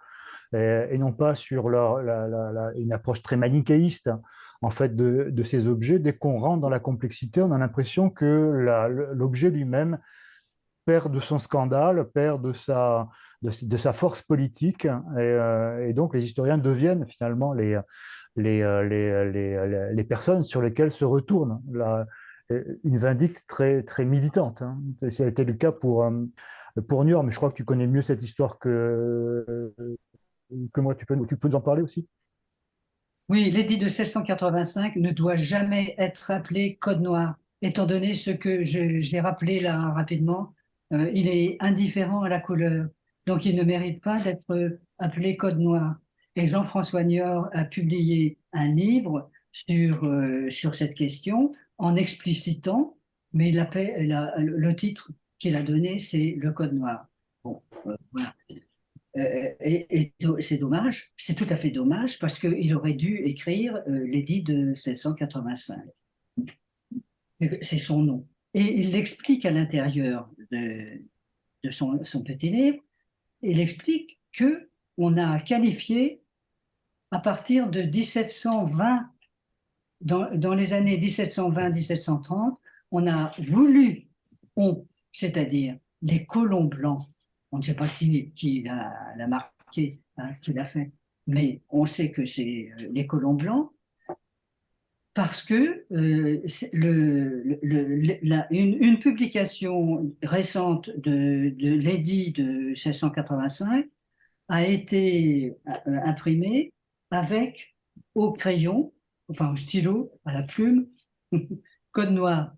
et non pas sur une approche très manichéiste en fait de ces objets. Dès qu'on rentre dans la complexité, on a l'impression que l'objet lui-même perd de son scandale, perd de sa force politique, et donc les historiens deviennent finalement les personnes sur lesquelles se retourne une vindicte très militante. Hein. Ça a été le cas pour Niort, mais je crois que tu connais mieux cette histoire que moi. Tu peux nous en parler aussi? oui, l'édit de 1685 ne doit jamais être appelé Code noir, étant donné ce que j'ai rappelé là rapidement. Il est indifférent à la couleur, donc il ne mérite pas d'être appelé Code noir. Et Jean-François Niort a publié un livre sur cette question en explicitant, mais le titre qu'il a donné, c'est Le Code noir. Bon, voilà. C'est dommage, c'est tout à fait dommage parce qu'il aurait dû écrire l'édit de 1685. C'est son nom. Et il l'explique à l'intérieur de son petit livre. Il explique que on a qualifié à partir de 1720, dans les années 1720-1730, on a voulu, c'est-à-dire les colons blancs, on ne sait pas qui l'a marqué, hein, qui l'a fait, mais on sait que c'est les colons blancs, parce que une publication récente de l'édit de 1685 a été imprimée avec au crayon, enfin au stylo, à la plume, code noir.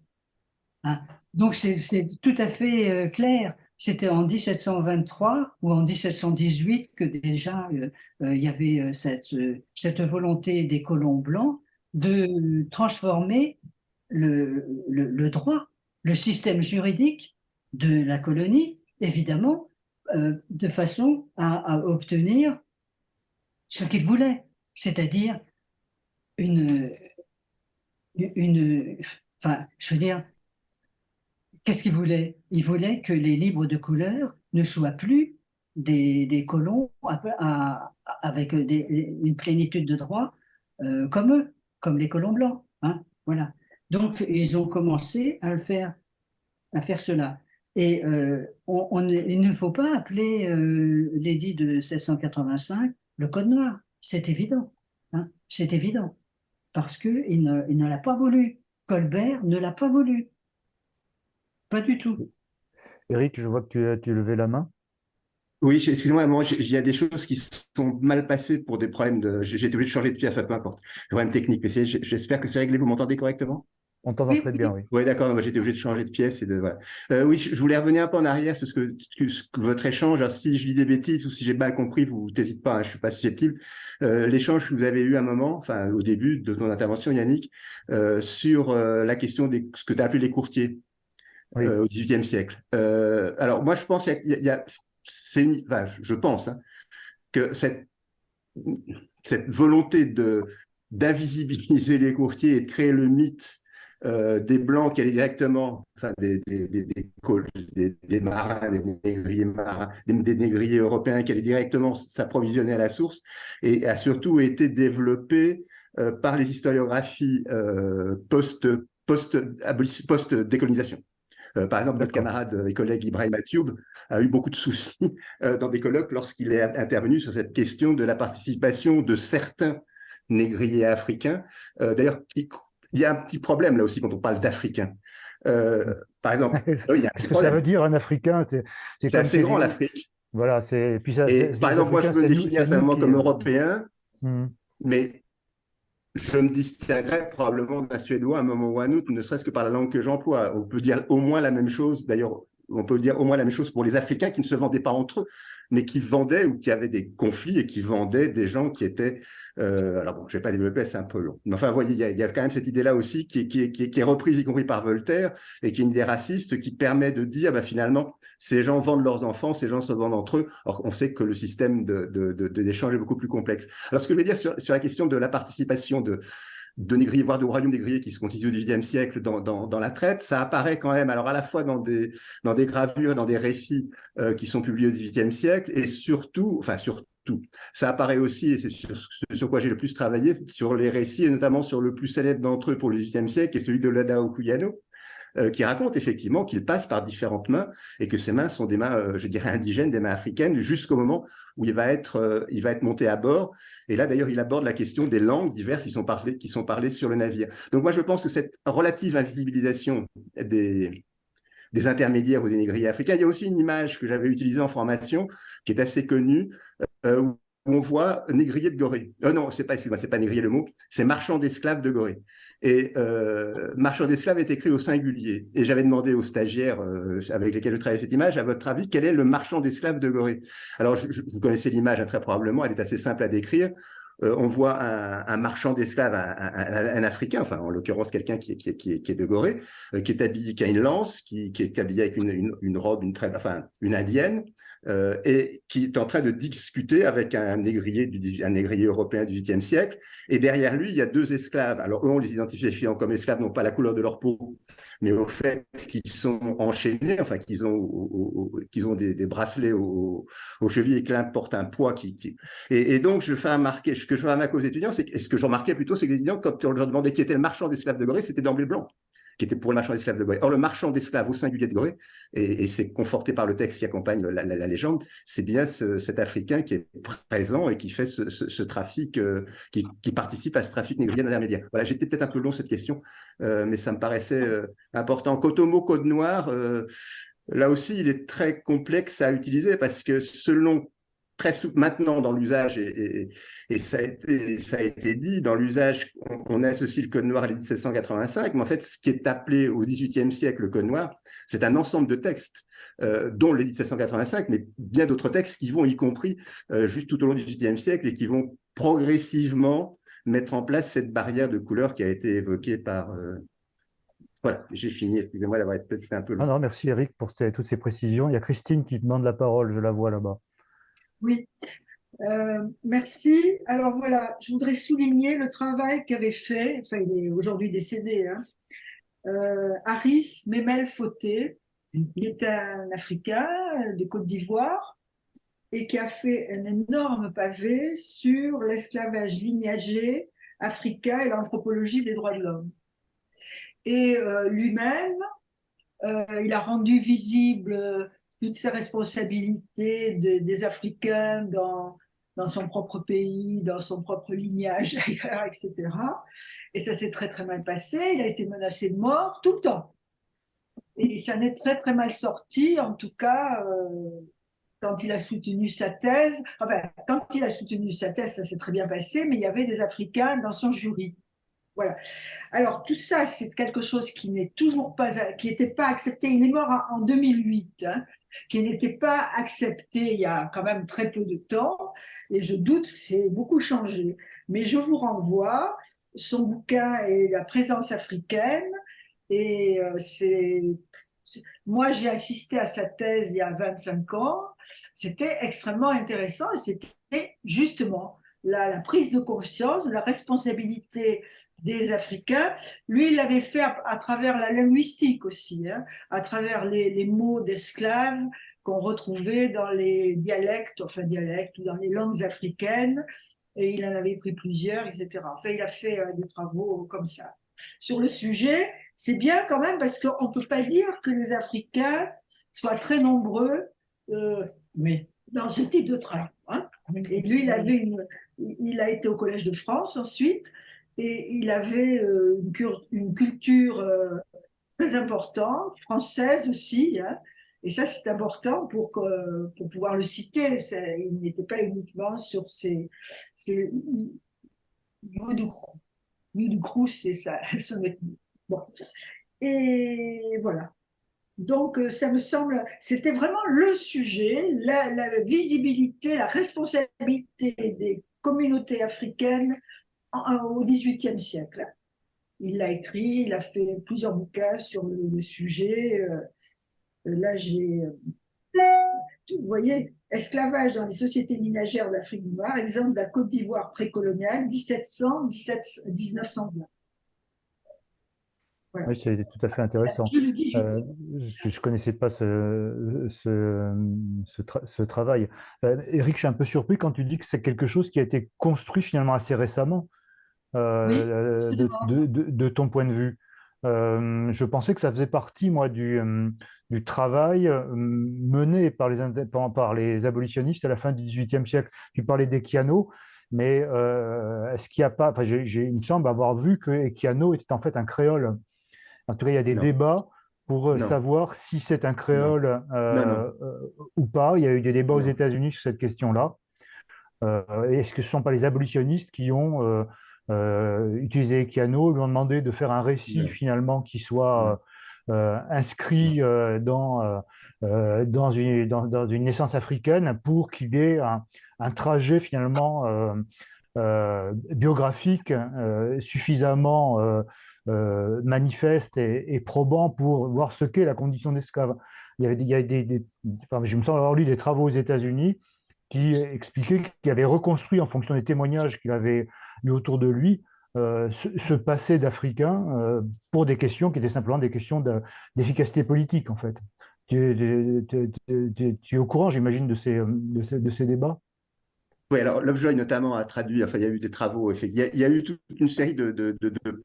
Hein. Donc c'est tout à fait clair. C'était en 1723 ou en 1718 que déjà il y avait cette volonté des colons blancs de transformer le droit, le système juridique de la colonie, évidemment, de façon à obtenir ce qu'ils voulaient, c'est-à-dire une, enfin, je veux dire, qu'est-ce qu'ils voulaient? Ils voulaient que les libres de couleur ne soient plus des colons avec une plénitude de droits comme eux, comme les colons blancs. Hein, voilà. Donc, ils ont commencé à faire cela. Et il ne faut pas appeler l'édit de 1685 le Code noir. C'est évident. Hein, c'est évident. Parce il ne l'a pas voulu. Colbert ne l'a pas voulu. Pas du tout. Eric, je vois que tu levais la main. Oui, excusez-moi, moi, il y a des choses qui sont mal passées pour des problèmes de. J'ai été obligé de changer de pied, enfin peu importe. Des problèmes techniques, mais j'espère que c'est réglé. Vous m'entendez correctement? On t'entend Oui, très bien, oui. oui. Oui, d'accord. Moi, j'étais obligé de changer de pièce et de voilà. Oui, je voulais revenir un peu en arrière sur ce que votre échange. Alors, si je dis des bêtises ou si j'ai mal compris, vous n'hésitez pas. Hein, je suis pas susceptible. L'échange que vous avez eu à un moment, enfin au début de ton intervention, Yannick, sur la question des ce que tu as appelé les courtiers Oui, au XVIIIe siècle. Alors, moi, je pense qu'il y a enfin, je pense hein, que cette volonté d'invisibiliser les courtiers et de créer le mythe des blancs qui allaient directement, enfin des marins, des négriers européens qui allaient directement s'approvisionner à la source, et a surtout été développé par les historiographies post-décolonisation. Par exemple, notre d'accord. camarade et collègue Ibrahim Atioub a eu beaucoup de soucis dans des colloques lorsqu'il est intervenu sur cette question de la participation de certains négriers africains. D'ailleurs, il y a un petit problème là aussi quand on parle d'Africains. Par exemple, il y a un Qu'est-ce petit que ça veut problème. dire un Africain? C'est C'est comme assez si grand l'Afrique. voilà, c'est puis ça, Et par les exemple, moi, je Africains, peux me définir c'est nous simplement qui. comme européen, Hmm. mais je me distinguerais probablement d'un Suédois à un moment ou à un autre, ne serait-ce que par la langue que j'emploie. On peut dire au moins la même chose, d'ailleurs, on peut dire au moins la même chose pour les Africains qui ne se vendaient pas entre eux, mais qui vendaient ou qui avaient des conflits et qui vendaient des gens qui étaient. Alors bon, je ne vais pas développer, c'est un peu long. Mais enfin, vous voyez, il y a quand même cette idée-là aussi qui est reprise, y compris par Voltaire, et qui est une idée raciste qui permet de dire, bah, finalement, ces gens vendent leurs enfants, ces gens se vendent entre eux. Or, on sait que le système d'échange est beaucoup plus complexe. Alors, ce que je veux dire sur la question de la participation de négriers, voire de royaumes négriers qui se constituent au XVIIIe siècle dans la traite, ça apparaît quand même, alors à la fois dans des gravures, dans des récits qui sont publiés au XVIIIe siècle, et surtout, ça apparaît aussi, et c'est sur quoi j'ai le plus travaillé, sur les récits, et notamment sur le plus célèbre d'entre eux pour le XVIIIe siècle, qui est celui de Ladao Cuyano, qui raconte effectivement qu'il passe par différentes mains et que ces mains sont des mains, je dirais, indigènes, des mains africaines, jusqu'au moment où il va être monté à bord. Et là, d'ailleurs, il aborde la question des langues diverses qui sont parlées sur le navire. Donc moi, je pense que cette relative invisibilisation des intermédiaires ou des négriers africains, il y a aussi une image que j'avais utilisée en formation, qui est assez connue, où on voit négrier de Gorée. Non, c'est pas négrier le mot, c'est marchand d'esclaves de Gorée. Et marchand d'esclaves est écrit au singulier. Et j'avais demandé aux stagiaires avec lesquels je travaillais cette image, à votre avis, quel est le marchand d'esclaves de Gorée? Alors, vous connaissez l'image hein, très probablement, elle est assez simple à décrire. On voit un marchand d'esclaves, un Africain, enfin en l'occurrence quelqu'un qui est de Gorée, qui est habillé, qui a une lance, qui est habillé avec une robe, une indienne, et qui est en train de discuter avec un négrier européen du XVIIIe siècle. Et derrière lui, il y a deux esclaves. Alors eux, on les identifie comme esclaves, non pas à la couleur de leur peau, mais au fait qu'ils sont enchaînés, enfin qu'ils ont des bracelets aux chevilles et que l'un porte un poids et donc, ce que je fais remarquer aux étudiants, et ce que je remarquais plutôt, c'est que les étudiants, quand on leur demandait qui était le marchand d'esclaves de Gorée, c'était d'emblée blanc, qui était pour le marchand d'esclaves de Gorée. Or, le marchand d'esclaves au singulier de Gorée, et c'est conforté par le texte qui accompagne la légende, c'est bien cet Africain qui est présent et qui fait ce trafic, qui participe à ce trafic négrier d'intermédiaire. Voilà, j'étais peut-être un peu long cette question, mais ça me paraissait important. Quant au mot code noir, là aussi, il est très complexe à utiliser parce que selon maintenant dans l'usage, et ça a été dit, dans l'usage, on associe le Code noir à 1785, mais en fait, ce qui est appelé au XVIIIe siècle le Code noir, c'est un ensemble de textes, dont le 1785, mais bien d'autres textes qui vont, y compris juste tout au long du XVIIIe siècle, et qui vont progressivement mettre en place cette barrière de couleur qui a été évoquée par... Voilà, j'ai fini, excusez-moi d'avoir peut-être fait un peu Ah long. non, merci Eric pour toutes ces précisions. Il y a Christine qui demande la parole, je la vois là-bas. Oui, merci. Alors voilà, je voudrais souligner le travail qu'avait fait, enfin il est aujourd'hui décédé, hein, Haris Memel Fauté, qui est un Africain de Côte d'Ivoire et qui a fait un énorme pavé sur l'esclavage lignagé africain et l'anthropologie des droits de l'homme. Et lui-même, il a rendu visible toutes ces responsabilités des Africains dans son propre pays, dans son propre lignage ailleurs, etc. Et ça s'est très très mal passé. Il a été menacé de mort tout le temps. Et ça n'est très très mal sorti, en tout cas, quand il a soutenu sa thèse. Enfin, quand il a soutenu sa thèse, ça s'est très bien passé, mais il y avait des Africains dans son jury. Voilà. Alors, tout ça, c'est quelque chose qui n'est toujours pas, qui n'était pas accepté. Il est mort en 2008, hein, qui n'était pas accepté il y a quand même très peu de temps, et je doute que c'est beaucoup changé. Mais je vous renvoie, son bouquin est La présence africaine, et moi, j'ai assisté à sa thèse il y a 25 ans. C'était extrêmement intéressant, et c'était justement la prise de conscience de la responsabilité des Africains. Lui, il l'avait fait à travers la linguistique aussi, hein, à travers les mots d'esclaves qu'on retrouvait dans les dialectes, enfin dialectes, ou dans les langues africaines, et il en avait pris plusieurs, etc. Enfin, il a fait des travaux comme ça. Sur le sujet, c'est bien quand même parce qu'on ne peut pas dire que les Africains soient très nombreux, mais dans ce type de travail. Hein. Et lui, il a été au Collège de France ensuite, et il avait une culture très importante, française aussi, hein, et ça c'est important pour pouvoir le citer. Il n'était pas uniquement sur ses Crous, c'est ça. Bon. Et voilà. Donc, ça me semble, c'était vraiment le sujet, la visibilité, la responsabilité des communautés africaines au XVIIIe siècle. Il l'a écrit, il a fait plusieurs bouquins sur le sujet. Là, vous voyez, esclavage dans les sociétés ménagères d'Afrique du Nord, exemple de la Côte d'Ivoire précoloniale, 1700-1920. Voilà. Oui, c'est tout à fait intéressant. Je ne connaissais pas ce travail. Eric, je suis un peu surpris quand tu dis que c'est quelque chose qui a été construit finalement assez récemment, Oui, de ton point de vue. Je pensais que ça faisait partie, moi, du travail mené par par les abolitionnistes à la fin du XVIIIe siècle. Tu parlais d'Equiano, mais est-ce qu'il n'y a pas... Enfin, il me semble avoir vu que Equiano était en fait un créole. En tout cas, il y a des Non, débats pour non, savoir si c'est un non, créole non, non, ou pas. Il y a eu des débats aux non. États-Unis sur cette question-là. Est-ce que ce ne sont pas les abolitionnistes qui ont utilisé Keanu, lui ont demandé de faire un récit Non, finalement qui non, soit inscrit non. dans une naissance africaine pour qu'il ait un trajet finalement biographique suffisamment manifeste et probant pour voir ce qu'est la condition d'esclave. Il y a enfin, je me sens avoir lu des travaux aux États-Unis qui expliquait qu'il avait reconstruit en fonction des témoignages qu'il avait eu autour de lui ce passé d'Africain pour des questions qui étaient simplement des questions d'efficacité politique, en fait. Tu es au courant, j'imagine, de ces débats? Oui, alors Lovejoy notamment a traduit, enfin il y a eu des travaux, il y a eu toute une série de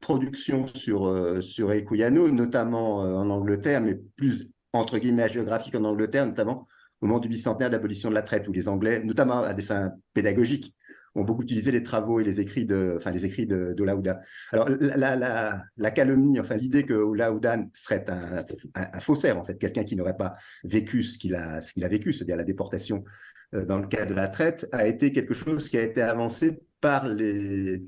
productions sur Equiano, notamment en Angleterre, mais plus entre guillemets géographique en Angleterre, notamment au moment du bicentenaire d'abolition de la traite, où les Anglais, notamment à des fins pédagogiques, ont beaucoup utilisé les travaux et les écrits d'Olaouda. Alors, la calomnie, enfin, l'idée que Olaouda serait un faussaire, en fait, quelqu'un qui n'aurait pas vécu ce qu'il a vécu, c'est-à-dire la déportation dans le cas de la traite, a été quelque chose qui a été avancé par les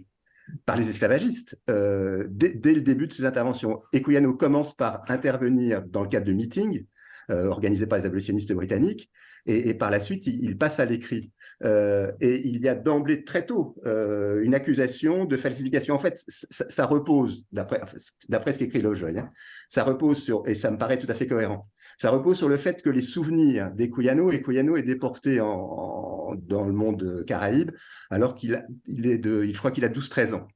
esclavagistes dès le début de ces interventions. Equiano commence par intervenir dans le cadre de meetings organisés par les abolitionnistes britanniques, et par la suite, il passe à l'écrit. Et il y a d'emblée, très tôt, une accusation de falsification. En fait, ça repose, d'après ce qu'écrit Lovejoy, hein, ça repose sur, et ça me paraît tout à fait cohérent, ça repose sur le fait que les souvenirs d'Equiano est déporté dans le monde caraïbe, alors je crois qu'il a 12-13 ans.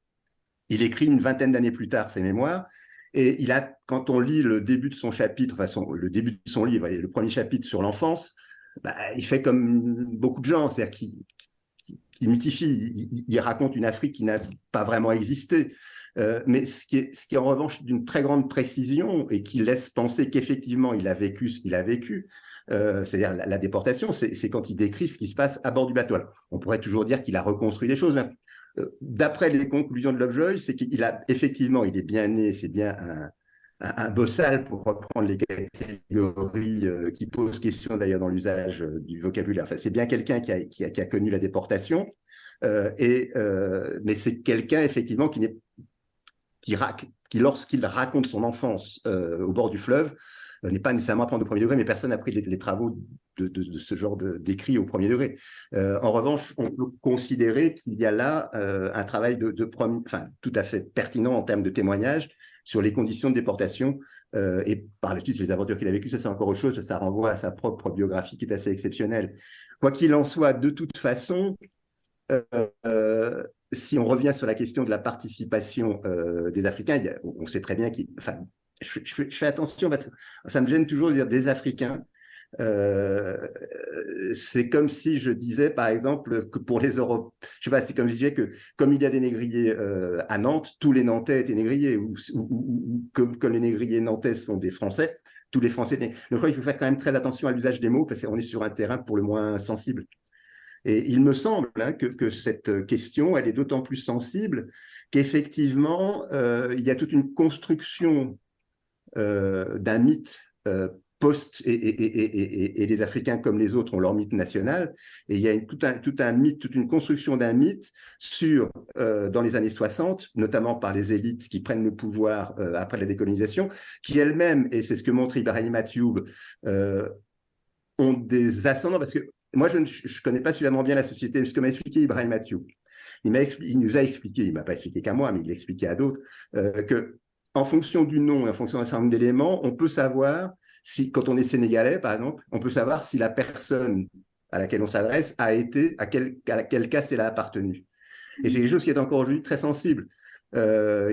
Il écrit une vingtaine d'années plus tard ses mémoires, et quand on lit le début de son chapitre, le début de son livre, le premier chapitre sur l'enfance, il fait comme beaucoup de gens, c'est-à-dire qu'il mythifie, il raconte une Afrique qui n'a pas vraiment existé, mais ce qui est en revanche d'une très grande précision et qui laisse penser qu'effectivement il a vécu ce qu'il a vécu, c'est-à-dire la déportation, c'est quand il décrit ce qui se passe à bord du bateau. Alors, on pourrait toujours dire qu'il a reconstruit des choses, mais d'après les conclusions de Lovejoy, c'est qu'il a effectivement, il est bien né, c'est bien un bossal, pour reprendre les catégories qui posent question d'ailleurs dans l'usage du vocabulaire. Enfin, c'est bien quelqu'un qui a connu la déportation, mais c'est quelqu'un effectivement qui lorsqu'il raconte son enfance au bord du fleuve, n'est pas nécessairement à prendre au premier degré, mais personne n'a pris les travaux de ce genre d'écrit au premier degré. En revanche, on peut considérer qu'il y a là un travail tout à fait pertinent en termes de témoignage sur les conditions de déportation et par la suite les aventures qu'il a vécues. Ça, c'est encore autre chose, ça renvoie à sa propre biographie qui est assez exceptionnelle. Quoi qu'il en soit, de toute façon, si on revient sur la question de la participation des Africains, on sait très bien qu'il... Enfin, je fais attention, ça me gêne toujours de dire des Africains. C'est comme si je disais, par exemple, que pour les Européens, je sais pas, c'est comme si je disais que comme il y a des négriers à Nantes, tous les Nantais étaient négriers, ou comme les négriers nantais sont des Français, tous les Français étaient... Donc, je crois qu'il faut faire quand même très attention à l'usage des mots, parce qu'on est sur un terrain pour le moins sensible. Et il me semble que cette question, elle est d'autant plus sensible qu'effectivement, il y a toute une construction d'un mythe et les Africains comme les autres ont leur mythe national, et il y a tout un mythe, toute une construction d'un mythe dans les années 60, notamment par les élites qui prennent le pouvoir après la décolonisation, qui elles-mêmes, et c'est ce que montre Ibrahim Atioub, ont des ascendants, parce que moi je ne connais pas suffisamment bien la société, ce que m'a expliqué Ibrahim Atioub. Il nous a expliqué, il ne m'a pas expliqué qu'à moi, mais il l'a expliqué à d'autres, que en fonction du nom et en fonction d'un certain nombre d'éléments, on peut savoir si, quand on est sénégalais, par exemple, on peut savoir si la personne à laquelle on s'adresse à quel caste elle a appartenu. Et c'est quelque chose qui est encore aujourd'hui très sensible. Il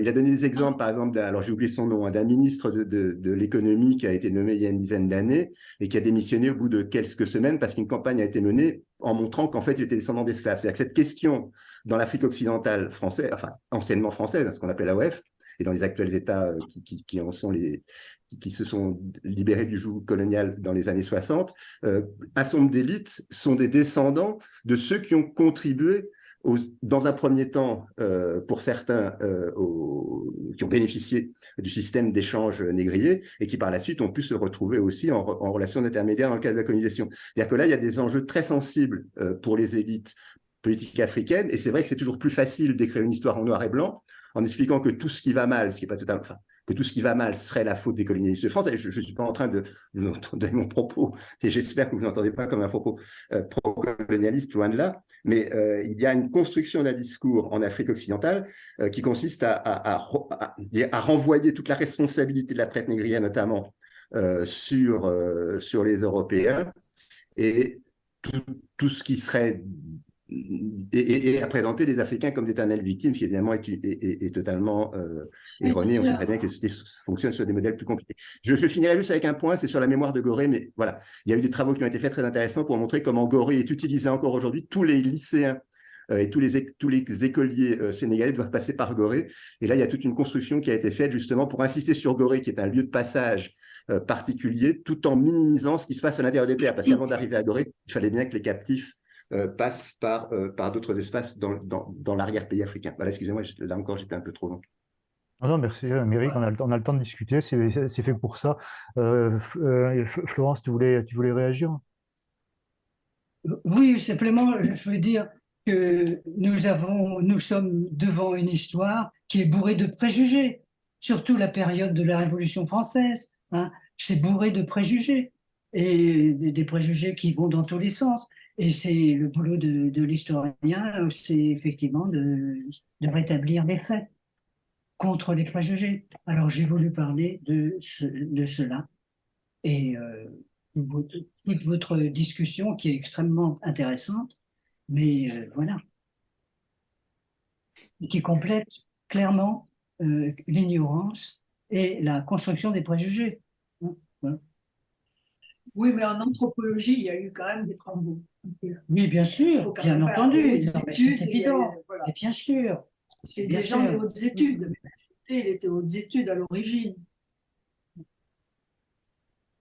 a donné des exemples, par exemple, alors j'ai oublié son nom, d'un ministre de l'économie qui a été nommé il y a une dizaine d'années et qui a démissionné au bout de quelques semaines parce qu'une campagne a été menée en montrant qu'en fait, il était descendant d'esclaves. C'est-à-dire que cette question dans l'Afrique occidentale française, enfin, anciennement française, ce qu'on appelait l'AOF, et dans les actuels États qui se sont libérés du joug colonial dans les années 60, un certain nombre d'élites sont des descendants de ceux qui ont contribué, dans un premier temps, pour certains, qui ont bénéficié du système d'échange négrier et qui par la suite ont pu se retrouver aussi en relation d'intermédiaire dans le cadre de la colonisation. C'est-à-dire que là, il y a des enjeux très sensibles pour les élites politiques africaines, et c'est vrai que c'est toujours plus facile d'écrire une histoire en noir et blanc en expliquant que tout ce qui va mal, ce qui est pas totalement, enfin, que tout ce qui va mal serait la faute des colonialistes de France. Et je ne suis pas en train de vous entendre mon propos, et j'espère que vous n'entendez pas comme un propos pro-colonialiste, loin de là, mais il y a une construction d'un discours en Afrique occidentale qui consiste à renvoyer toute la responsabilité de la traite négrière, notamment sur les Européens, et tout ce qui serait... Et à présenter les Africains comme d'éternelles victimes, ce qui évidemment est totalement erroné. On sait très bien que ça fonctionne sur des modèles plus compliqués. Je finirai juste avec un point, c'est sur la mémoire de Gorée, mais voilà, il y a eu des travaux qui ont été faits très intéressants pour montrer comment Gorée est utilisé encore aujourd'hui. Tous les lycéens et tous les écoliers sénégalais doivent passer par Gorée. Et là, il y a toute une construction qui a été faite justement pour insister sur Gorée, qui est un lieu de passage particulier, tout en minimisant ce qui se passe à l'intérieur des terres. Parce qu'avant d'arriver à Gorée, il fallait bien que les captifs passe par d'autres espaces dans l'arrière-pays africain. Voilà, excusez-moi, là encore, j'étais un peu trop long. Ah non, merci, Méric, on a le temps de discuter, c'est fait pour ça. Florence, tu voulais réagir? Oui, simplement, je veux dire que nous sommes devant une histoire qui est bourrée de préjugés, surtout la période de la Révolution française, hein, c'est bourré de préjugés, et des préjugés qui vont dans tous les sens. Et c'est le boulot de l'historien, c'est effectivement de rétablir les faits contre les préjugés. Alors j'ai voulu parler de cela. Et toute votre discussion qui est extrêmement intéressante, mais voilà, qui complète clairement l'ignorance et la construction des préjugés. Voilà. Oui, mais en anthropologie, il y a eu quand même des travaux. Oui, bien Il sûr, faut quand bien même faire entendu, des hautes non, mais études, c'est il y a eu- évident, voilà. mais bien sûr, C'est bien des gens de sûr. hautes études. Mais il était hautes études à l'origine.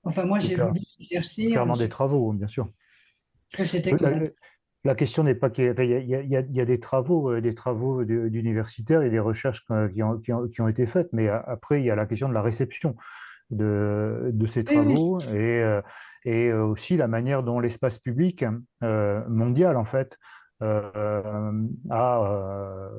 Enfin, moi, C'est j'ai clair, voulu éclaircir clairement ce des travaux, bien sûr. que c'était que La, la question n'est pas qu'il y a, enfin, il y a des travaux d'universitaires et des recherches qui ont été faites, mais après, il y a la question de la réception de ces Oui, oui. travaux et aussi la manière dont l'espace public mondial, en fait, a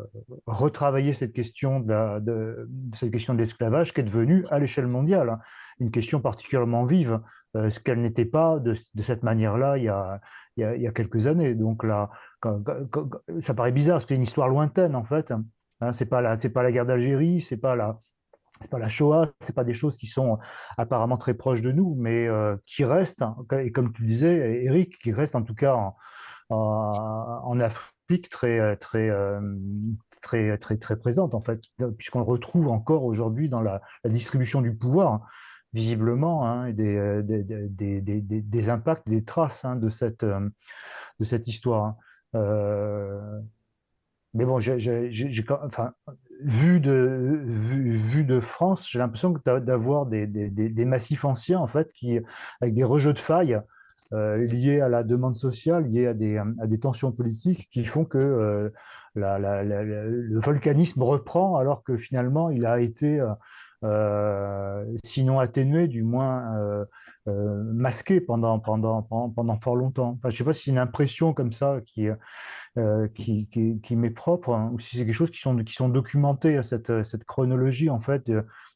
retravaillé cette question de cette question de l'esclavage qui est devenue, à l'échelle mondiale, hein, une question particulièrement vive, ce qu'elle n'était pas de cette manière-là il y a quelques années. Donc là, ça paraît bizarre, c'était une histoire lointaine, en fait. Hein, c'est pas la guerre d'Algérie, c'est pas la Shoah, c'est pas des choses qui sont apparemment très proches de nous, mais qui restent, hein, et comme tu disais, Eric, qui restent en tout cas en Afrique très présente, en fait, puisqu'on le retrouve encore aujourd'hui dans la distribution du pouvoir, visiblement, hein, et des impacts, des traces, hein, de cette histoire. Hein. Mais bon, enfin, vu de France, j'ai l'impression d'avoir des massifs anciens, en fait, avec des rejeux de failles liés à la demande sociale, liés à des tensions politiques qui font que le volcanisme reprend alors que finalement il a été, sinon atténué, du moins masqué pendant fort longtemps. Enfin, je ne sais pas si c'est une impression comme ça qui m'est propre, hein, ou si c'est quelque chose qui sont documentés, cette chronologie en fait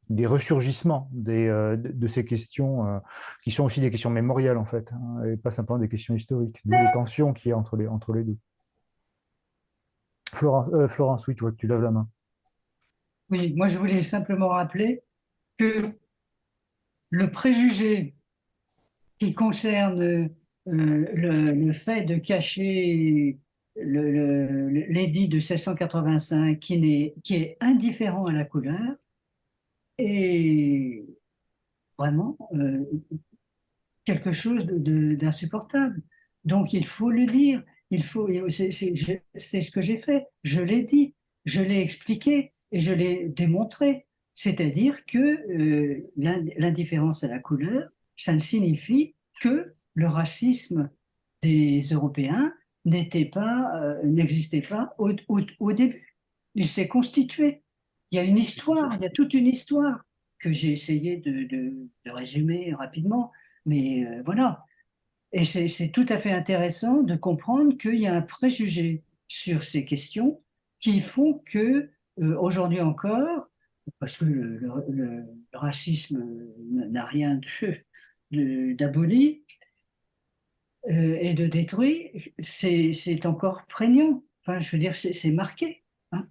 des ressurgissements de ces questions qui sont aussi des questions mémorielles en fait, hein, et pas simplement des questions historiques, d'où les tensions qu'il y a entre les deux. Florence, oui, tu vois que tu lèves la main. Oui, moi, je voulais simplement rappeler que le préjugé qui concerne le fait de cacher l'édit de 1685 qui est indifférent à la couleur est vraiment quelque chose d'insupportable. Donc il faut le dire, c'est ce que j'ai fait, je l'ai dit, je l'ai expliqué et je l'ai démontré. C'est-à-dire que l'indifférence à la couleur, ça ne signifie que le racisme des Européens n'existait pas au début. Il s'est constitué. Il y a une histoire, il y a toute une histoire que j'ai essayé de résumer rapidement, mais voilà. Et c'est tout à fait intéressant de comprendre qu'il y a un préjugé sur ces questions qui font que, aujourd'hui encore, parce que le racisme n'a rien d'aboli et de détruit, c'est encore prégnant. Enfin, je veux dire, c'est marqué. Hein.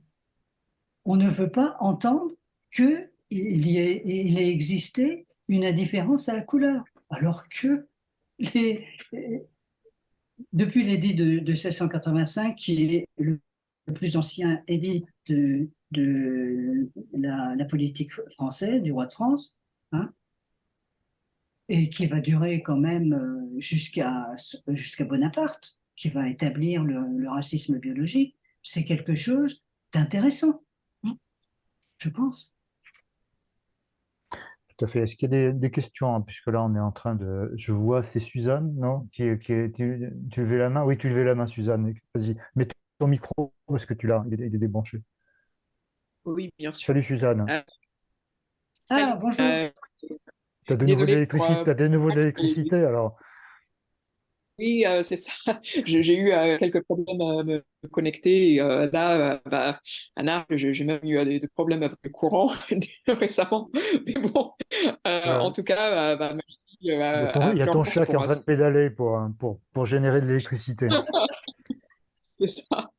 On ne veut pas entendre qu'il ait existé une indifférence à la couleur, alors que les, depuis l'édit de 1685, qui est le plus ancien édit de la politique française, du roi de France, hein, et qui va durer quand même jusqu'à Bonaparte, qui va établir le racisme biologique, c'est quelque chose d'intéressant, hein, je pense. tout à fait. Est-ce qu'il y a des questions, hein, puisque là, on est en train de... Je vois, c'est Suzanne, non? Tu levais la main? Oui, tu levais la main, Suzanne. Vas-y, mets ton micro, parce que tu l'as, il est débranché. Oui, bien sûr. Salut, Suzanne. Euh, Ah, salut. bonjour. Tu as de nouveau de Désolé pour. l'électricité, t'as de nouveau de l'électricité, alors. Oui, c'est ça. J'ai eu quelques problèmes à me connecter. Et, là, Anna, j'ai même eu des problèmes avec le courant récemment. Mais bon, en Voilà. tout cas, merci Il à y a ton Florence chat qui est en train de pédaler pour générer de l'électricité. c'est ça.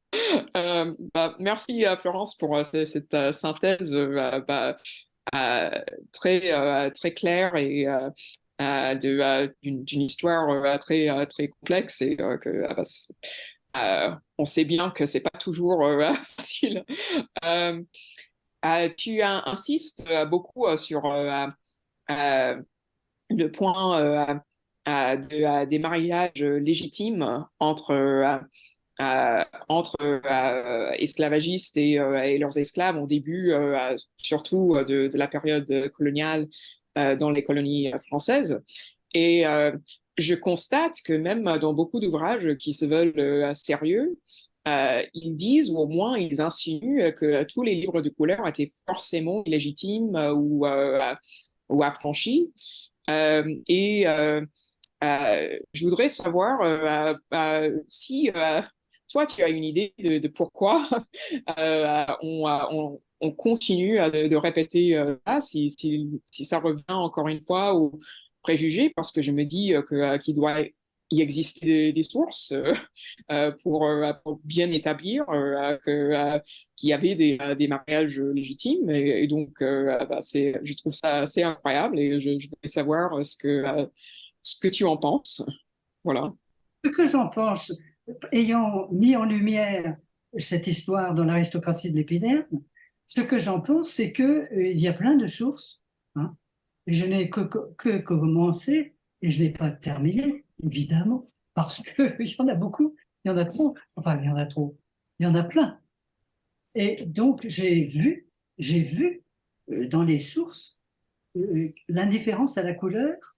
Merci à Florence pour cette synthèse euh, très claire et d'une histoire très complexe et on sait bien que c'est pas toujours facile. Euh, Tu insistes beaucoup sur le point des mariages légitimes esclavagistes et leurs esclaves au début, surtout de la période coloniale dans les colonies françaises. Et je constate que même dans beaucoup d'ouvrages qui se veulent sérieux, ils disent, ou au moins ils insinuent, que tous les livres de couleur étaient forcément illégitimes ou affranchis. Et je voudrais savoir si toi, tu as une idée de pourquoi on continue de répéter si ça revient encore une fois aux préjugés, parce que je me dis qu'il doit y exister des sources pour bien établir qu'il y avait des mariages légitimes. Et donc, je trouve ça assez incroyable et je voudrais savoir ce que tu en penses. Voilà. Ce que j'en pense, ayant mis en lumière cette histoire dans l'aristocratie de l'épiderme, ce que j'en pense, c'est qu'il y a plein de sources. Hein. Je n'ai que commencé et je n'ai pas terminé, évidemment, parce qu'il y en a beaucoup, il y en a trop, enfin, il y en a trop, il y en a plein. Et donc, j'ai vu dans les sources l'indifférence à la couleur,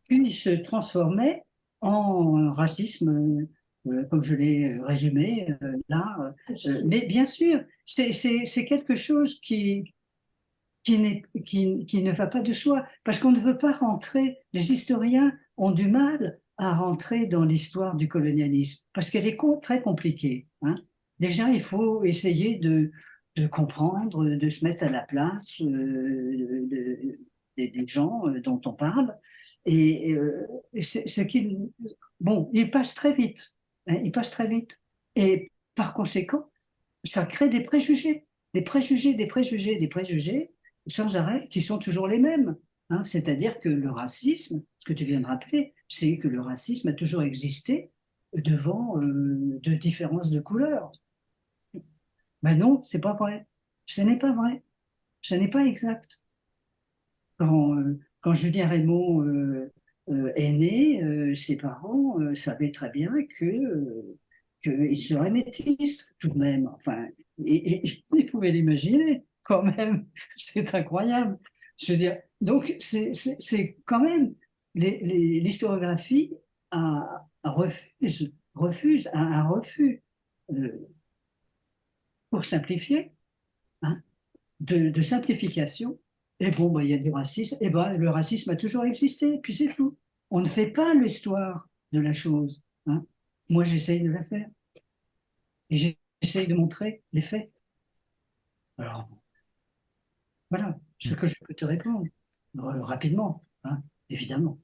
puis se transformait en racisme, comme je l'ai résumé là. Mais bien sûr, c'est quelque chose qui ne va pas de soi, parce qu'on ne veut pas rentrer, les historiens ont du mal à rentrer dans l'histoire du colonialisme, parce qu'elle est très compliquée. Hein. Déjà, il faut essayer de comprendre, de se mettre à la place des gens dont on parle, et ce qui, bon, il passe très vite, hein, il passe très vite, et par conséquent, ça crée des préjugés, des préjugés, des préjugés, des préjugés, sans arrêt, qui sont toujours les mêmes. Hein. C'est-à-dire que le racisme, ce que tu viens de rappeler, c'est que le racisme a toujours existé devant de différences de couleurs. Ben non, c'est pas vrai. Ce n'est pas vrai. Ce n'est pas exact. Quand Julien Raymond est né, ses parents savaient très bien qu'il serait métis, tout de même. Enfin, et ils pouvaient l'imaginer, quand même. C'est incroyable. Je veux dire, donc, c'est quand même, l'historiographie refuse un refus, euh, pour simplifier, hein, de simplification. Et bon, bah, il y a du racisme. Et ben, le racisme a toujours existé, puis c'est tout. On ne fait pas l'histoire de la chose. Hein. Moi, j'essaye de la faire. Et j'essaye de montrer les faits. Alors, voilà ce que je peux te répondre. Rapidement, hein, évidemment.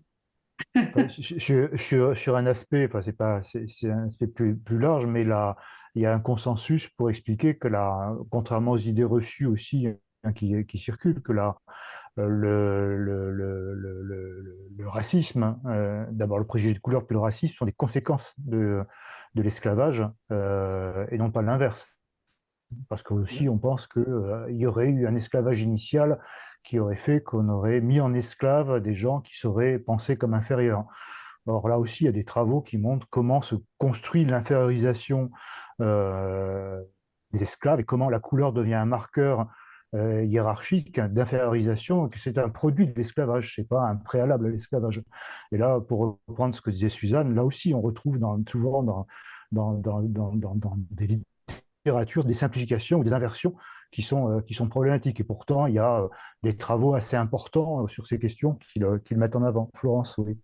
Sur un aspect, enfin, c'est un aspect plus large, mais là, il y a un consensus pour expliquer que là, contrairement aux idées reçues aussi, hein, qui circulent, que là, le racisme, d'abord le préjugé de couleur puis le racisme, sont des conséquences de l'esclavage et non pas l'inverse. Parce que aussi, on pense qu'il y aurait eu un esclavage initial qui aurait fait qu'on aurait mis en esclave des gens qui seraient pensés comme inférieurs. Or là aussi, il y a des travaux qui montrent comment se construit l'infériorisation euh, des esclaves et comment la couleur devient un marqueur hiérarchique, d'infériorisation, que c'est un produit de l'esclavage, c'est pas un préalable à l'esclavage. Et là, pour reprendre ce que disait Suzanne, là aussi, on retrouve souvent dans des littératures des simplifications ou des inversions qui sont problématiques. Et pourtant, il y a des travaux assez importants sur ces questions qu'ils mettent en avant. Florence, oui.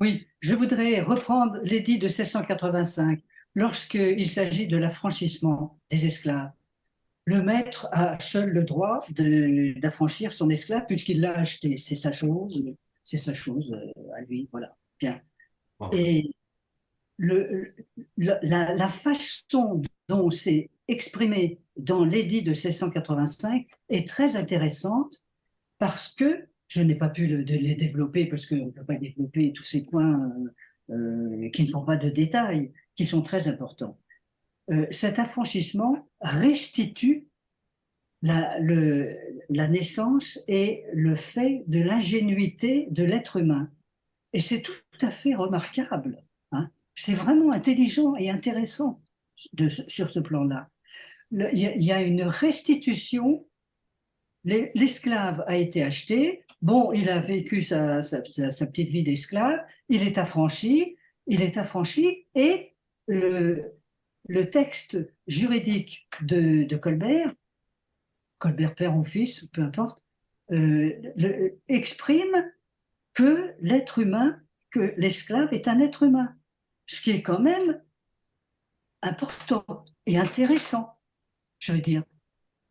Oui, je voudrais reprendre l'édit de 1685. Lorsqu'il s'agit de l'affranchissement des esclaves, le maître a seul le droit d'affranchir son esclave puisqu'il l'a acheté. C'est sa chose à lui, voilà. Bien. Et la façon dont c'est exprimé dans l'édit de 1685 est très intéressante parce que je n'ai pas pu les développer parce qu'on ne peut pas développer tous ces points qui ne font pas de détails, qui sont très importants. Cet affranchissement restitue la naissance et le fait de l'ingénuité de l'être humain. Et c'est tout à fait remarquable. Hein. C'est vraiment intelligent et intéressant sur ce plan-là. Il y a une restitution. L'esclave a été acheté. Bon, il a vécu sa petite vie d'esclave. Il est affranchi. Et le texte juridique de Colbert père ou fils, peu importe, exprime que l'être humain, que l'esclave est un être humain. Ce qui est quand même important et intéressant, je veux dire,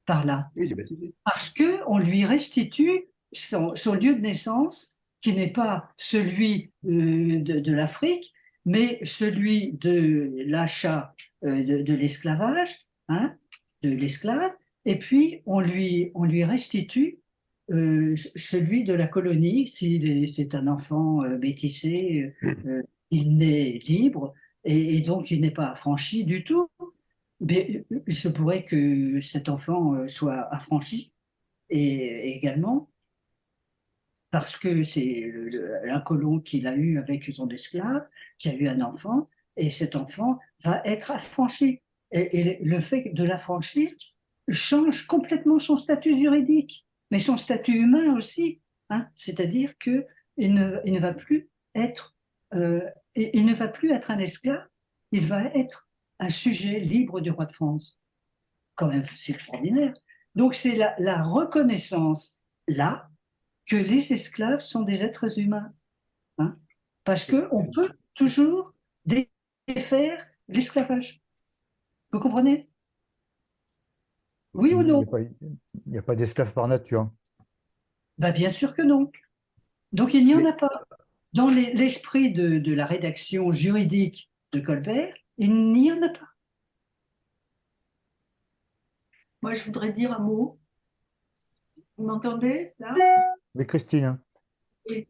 par là. Oui, il est baptisé. Parce qu'on lui restitue son lieu de naissance, qui n'est pas celui de l'Afrique, mais celui de l'achat de l'esclavage, hein, de l'esclave, et puis on lui restitue celui de la colonie. Si c'est un enfant métissé, il naît libre, et donc il n'est pas affranchi du tout. Mais il se pourrait que cet enfant soit affranchi, et également parce que c'est un colon qu'il a eu avec son esclave, qui a eu un enfant, et cet enfant va être affranchi. Et le fait de l'affranchir change complètement son statut juridique, mais son statut humain aussi. Hein. C'est-à-dire qu'il ne va plus être, il ne va plus être un esclave, il va être un sujet libre du roi de France. Quand même, c'est extraordinaire. Donc c'est la reconnaissance là que les esclaves sont des êtres humains, hein, parce qu'on peut toujours défaire l'esclavage. Vous comprenez? Oui ou non? Il n'y a pas d'esclaves par nature. Ben, bien sûr que non. Donc il n'y en a pas. Dans l'esprit de la rédaction juridique de Colbert, il n'y en a pas. Moi, je voudrais dire un mot. Vous m'entendez là? Mais Christine, Et,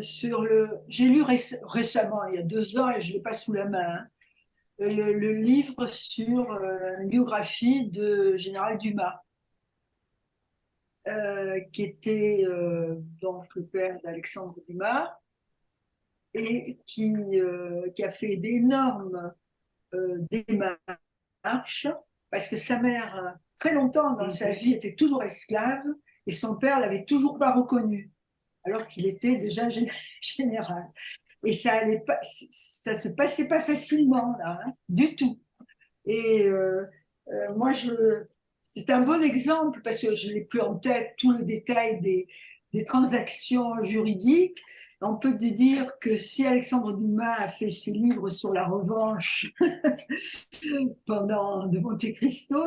j'ai lu récemment, il y a 2 ans, et je ne l'ai pas sous la main, hein, le livre sur une biographie de Général Dumas, qui était donc le père d'Alexandre Dumas, et qui a fait d'énormes démarches, parce que sa mère, très longtemps dans sa vie, était toujours esclave, et son père l'avait toujours pas reconnu, alors qu'il était déjà général. Et ça se passait pas facilement, là, hein, du tout. Et moi, c'est un bon exemple, parce que je n'ai plus en tête tout le détail des transactions juridiques. On peut dire que si Alexandre Dumas a fait ses livres sur la revanche pendant de Monte Cristo,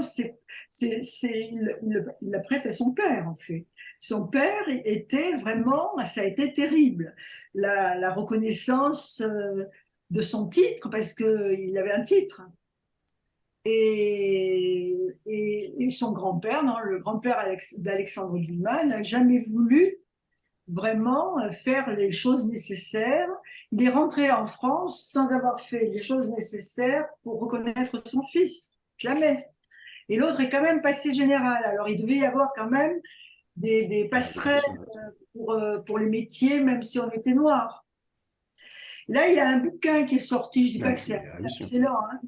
il la prête à son père, en fait. Son père était vraiment, ça a été terrible, la reconnaissance de son titre, parce qu'il avait un titre. Et son grand-père, le grand-père d'Alexandre Dumas, n'a jamais voulu vraiment faire les choses nécessaires. Il est rentré en France sans avoir fait les choses nécessaires pour reconnaître son fils. Jamais. Et l'autre est quand même passé général. Alors il devait y avoir quand même des passerelles pour les métiers, même si on était noir. Là, il y a un bouquin qui est sorti, je ne dis pas que c'est excellent, hein,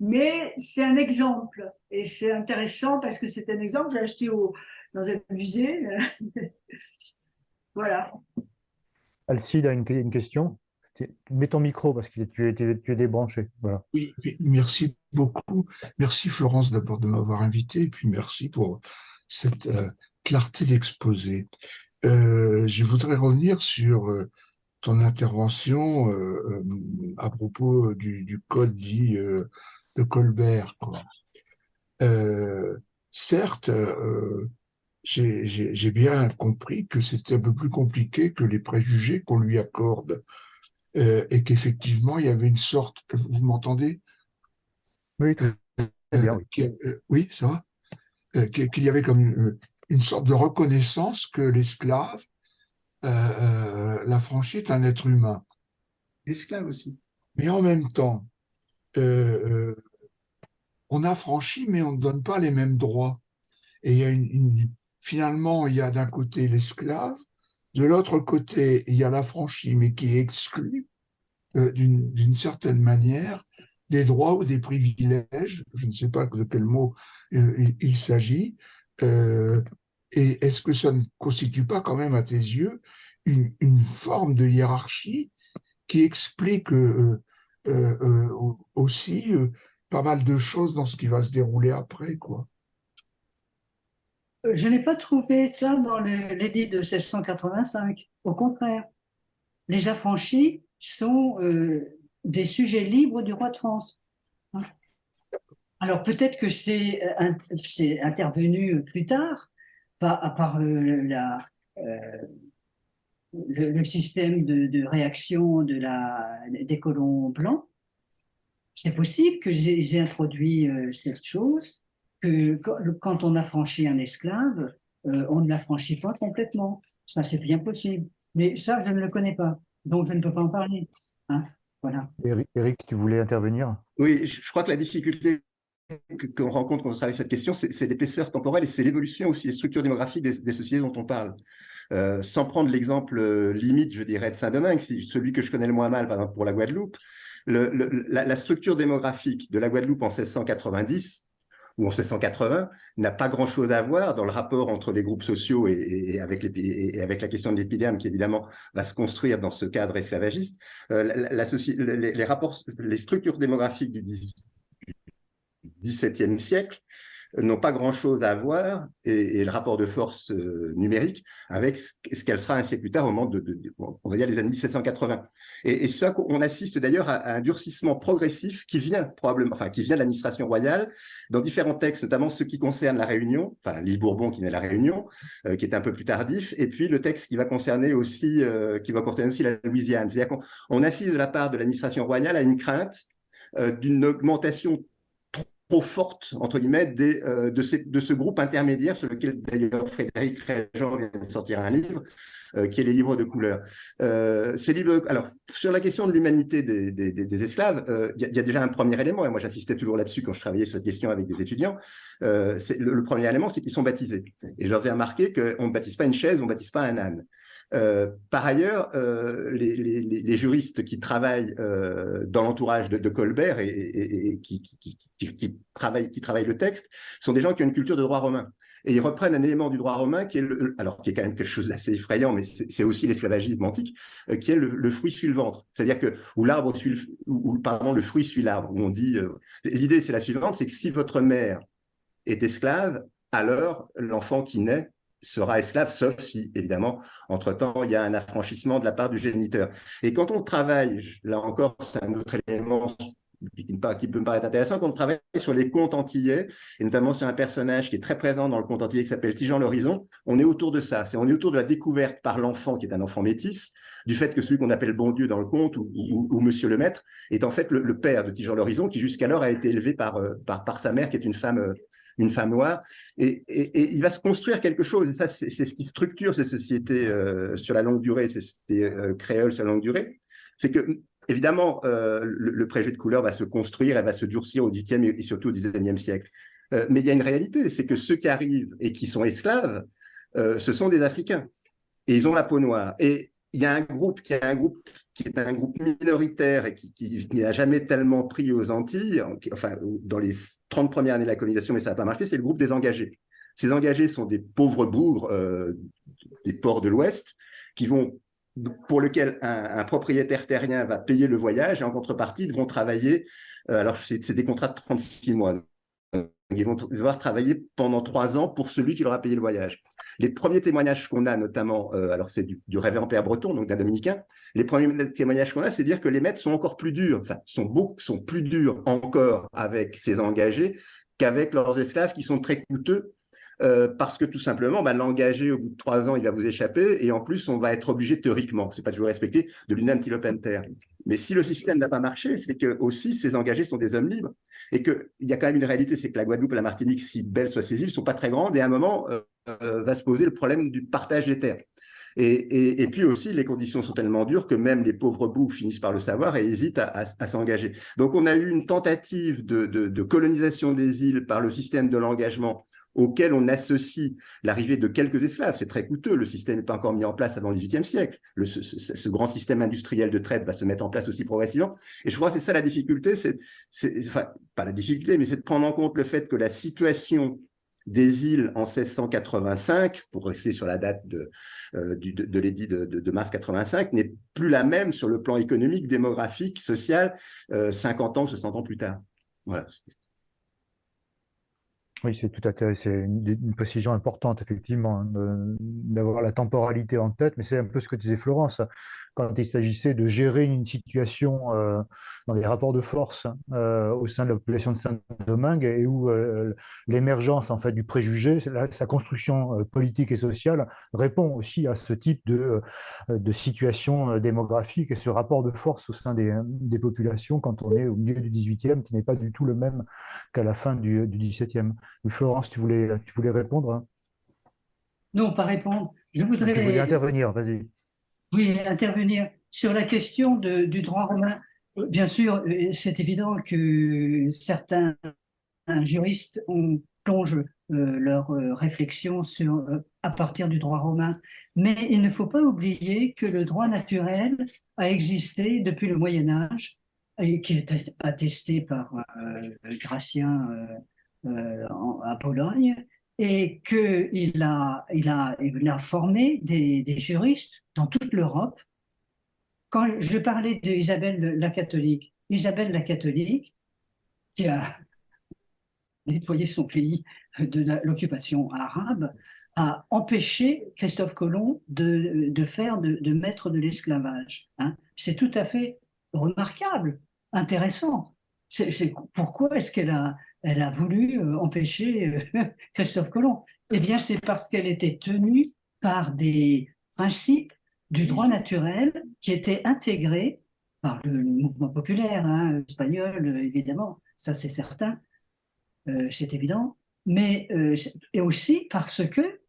Mais c'est un exemple. Et c'est intéressant parce que c'est un exemple. J'ai acheté dans un musée. Voilà. Alcide a une question. Mets ton micro parce que tu es débranché. Voilà. Oui, merci beaucoup. Merci Florence d'abord de m'avoir invité et puis merci pour cette clarté d'exposé. Je voudrais revenir sur ton intervention à propos du code dit de Colbert, quoi. Certes, j'ai bien compris que c'était un peu plus compliqué que les préjugés qu'on lui accorde et qu'effectivement il y avait une sorte, vous m'entendez? Oui, très bien, oui. Oui, ça va. Qu'il y avait comme une sorte de reconnaissance que l'esclave, l'affranchi, est un être humain. Esclave aussi. Mais en même temps, euh, on affranchit, mais on ne donne pas les mêmes droits. Et il y a finalement, il y a d'un côté l'esclave, de l'autre côté, il y a l'affranchi, mais qui est exclu d'une certaine manière des droits ou des privilèges, je ne sais pas de quel mot il s'agit, et est-ce que ça ne constitue pas quand même à tes yeux une forme de hiérarchie qui explique aussi pas mal de choses dans ce qui va se dérouler après, quoi. Je n'ai pas trouvé ça dans l'édit de 1685. Au contraire, les affranchis sont des sujets libres du roi de France. Hein. Alors peut-être que c'est intervenu plus tard, par le système de réaction des colons blancs. C'est possible que j'ai introduit cette chose, que quand on affranchit un esclave, on ne l'affranchit pas complètement. Ça, c'est bien possible. Mais ça, je ne le connais pas. Donc, je ne peux pas en parler. Hein, voilà. Éric, tu voulais intervenir? Oui, je crois que la difficulté qu'on rencontre quand on travaille cette question, c'est l'épaisseur temporelle et c'est l'évolution aussi des structures démographiques des sociétés dont on parle. Sans prendre l'exemple limite, je dirais, de Saint-Domingue, celui que je connais le moins mal, par exemple, pour la Guadeloupe, la structure démographique de la Guadeloupe en 1690 ou en 1680 n'a pas grand-chose à voir dans le rapport entre les groupes sociaux et avec la question de l'épiderme qui, évidemment, va se construire dans ce cadre esclavagiste. Les structures démographiques du XVIIe siècle n'ont pas grand-chose à voir, et le rapport de force numérique, avec ce qu'elle sera un siècle plus tard, au moment on va dire, les années 1780. Et ce à quoi on assiste d'ailleurs à un durcissement progressif qui vient probablement, enfin, qui vient de l'administration royale, dans différents textes, notamment ceux qui concernent la Réunion, enfin l'île Bourbon qui naît la Réunion, qui est un peu plus tardif, et puis le texte qui va concerner aussi la Louisiane. C'est-à-dire qu'on assiste de la part de l'administration royale à une crainte d'une augmentation trop forte, entre guillemets, de ce groupe intermédiaire sur lequel, d'ailleurs, Frédéric Réjean vient de sortir un livre, qui est les livres de couleur. Ces livres, alors, sur la question de l'humanité des esclaves, il y a déjà un premier élément, et moi j'insistais toujours là-dessus quand je travaillais sur cette question avec des étudiants. Le premier élément, c'est qu'ils sont baptisés. Et je leur fais remarquer qu'on ne baptise pas une chaise, on ne baptise pas un âne. Par ailleurs, les juristes qui travaillent dans l'entourage de Colbert et qui travaillent le texte sont des gens qui ont une culture de droit romain. Et ils reprennent un élément du droit romain qui est qui est quand même quelque chose d'assez effrayant, mais c'est aussi l'esclavagisme antique, qui est le fruit suit le ventre. C'est-à-dire que où l'arbre suit pardon, le fruit suit l'arbre. Où on dit, l'idée c'est la suivante, c'est que si votre mère est esclave, alors l'enfant qui naît sera esclave, sauf si, évidemment, entre-temps, il y a un affranchissement de la part du géniteur. Et quand on travaille, là encore, c'est un autre élément qui peut me paraître intéressant, quand on travaille sur les contes antillais, et notamment sur un personnage qui est très présent dans le conte antillais qui s'appelle Tigean l'Horizon, on est autour de ça. On est autour de la découverte par l'enfant, qui est un enfant métis, du fait que celui qu'on appelle bon Dieu dans le conte, ou Monsieur le Maître, est en fait le père de Tigean l'Horizon, qui jusqu'alors a été élevé par sa mère, qui est une femme noire, et il va se construire quelque chose, et ça c'est ce qui structure ces sociétés sur la longue durée, ces sociétés créoles sur la longue durée, c'est que évidemment le préjugé de couleur va se construire, elle va se durcir au XVIIIe et surtout au XIXe siècle, mais il y a une réalité, c'est que ceux qui arrivent et qui sont esclaves, ce sont des Africains, et ils ont la peau noire, et il y a un groupe qui est un groupe minoritaire et qui n'a jamais tellement pris aux Antilles, enfin, dans les 30 premières années de la colonisation, mais ça n'a pas marché, c'est le groupe des engagés. Ces engagés sont des pauvres bougres des ports de l'Ouest pour lequel un propriétaire terrien va payer le voyage et en contrepartie, ils vont travailler, alors c'est des contrats de 36 mois. Ils vont devoir travailler pendant 3 ans pour celui qui leur a payé le voyage. Les premiers témoignages qu'on a, notamment, alors c'est du révérend Père Breton, donc d'un dominicain, les premiers témoignages qu'on a, c'est dire que les maîtres sont encore plus durs, enfin, sont plus durs encore avec ces engagés qu'avec leurs esclaves qui sont très coûteux, parce que tout simplement, l'engagé, au bout de 3 ans, il va vous échapper, et en plus, on va être obligé théoriquement, c'est pas toujours respecté, de lui donner un petit lopin de terre. Mais si le système n'a pas marché, c'est que aussi ces engagés sont des hommes libres, et qu'il y a quand même une réalité, c'est que la Guadeloupe et la Martinique, si belles soient ces îles, ne sont pas très grandes, et à un moment, va se poser le problème du partage des terres. Et puis aussi, les conditions sont tellement dures que même les pauvres boucs finissent par le savoir et hésitent à s'engager. Donc, on a eu une tentative de colonisation des îles par le système de l'engagement auquel on associe l'arrivée de quelques esclaves. C'est très coûteux, le système n'est pas encore mis en place avant le XVIIIe siècle. Ce grand système industriel de traite va se mettre en place aussi progressivement. Et je crois que c'est ça la difficulté, enfin, pas la difficulté, mais c'est de prendre en compte le fait que la situation des îles en 1685, pour rester sur la date de l'édit de mars 85, n'est plus la même sur le plan économique, démographique, social, 50 ans, 60 ans plus tard. Voilà. Oui, c'est une précision importante, effectivement, d'avoir la temporalité en tête, mais c'est un peu ce que disait Florence, quand il s'agissait de gérer une situation dans des rapports de force au sein de la population de Saint-Domingue et où l'émergence en fait du préjugé, sa construction politique et sociale répond aussi à ce type de situation démographique et ce rapport de force au sein des populations quand on est au milieu du 18e, qui n'est pas du tout le même qu'à la fin du 17e. Florence, tu voulais répondre, hein? Non, pas répondre. Je Tu voulais voudrais, intervenir, vas-y. oui, intervenir sur la question du droit romain. Bien sûr, c'est évident que certains juristes plongent leurs réflexions à partir du droit romain, mais il ne faut pas oublier que le droit naturel a existé depuis le Moyen Âge et qui est attesté par Gratien à Bologne, et qu'il a formé des juristes dans toute l'Europe. Quand je parlais d'Isabelle la catholique, Isabelle la catholique, qui a nettoyé son pays de l'occupation arabe, a empêché Christophe Colomb de mettre de l'esclavage. Hein. C'est tout à fait remarquable, intéressant. Pourquoi est-ce qu'elle a voulu empêcher Christophe Colomb? Eh bien, c'est parce qu'elle était tenue par des principes du droit naturel qui étaient intégrés par le mouvement populaire espagnol, évidemment, ça c'est certain, c'est évident, mais et aussi parce que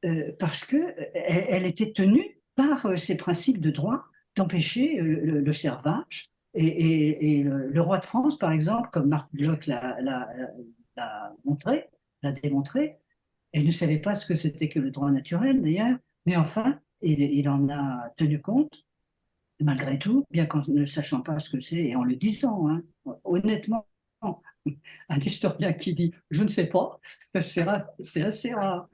elle était tenue par ces principes de droit d'empêcher le servage. Et le roi de France, par exemple, comme Marc Bloch l'a montré, l'a démontré, et ne savait pas ce que c'était que le droit naturel d'ailleurs, mais enfin, il en a tenu compte, malgré tout, bien qu'en ne sachant pas ce que c'est, et en le disant, hein, honnêtement. Un historien qui dit « je ne sais pas », c'est assez rare.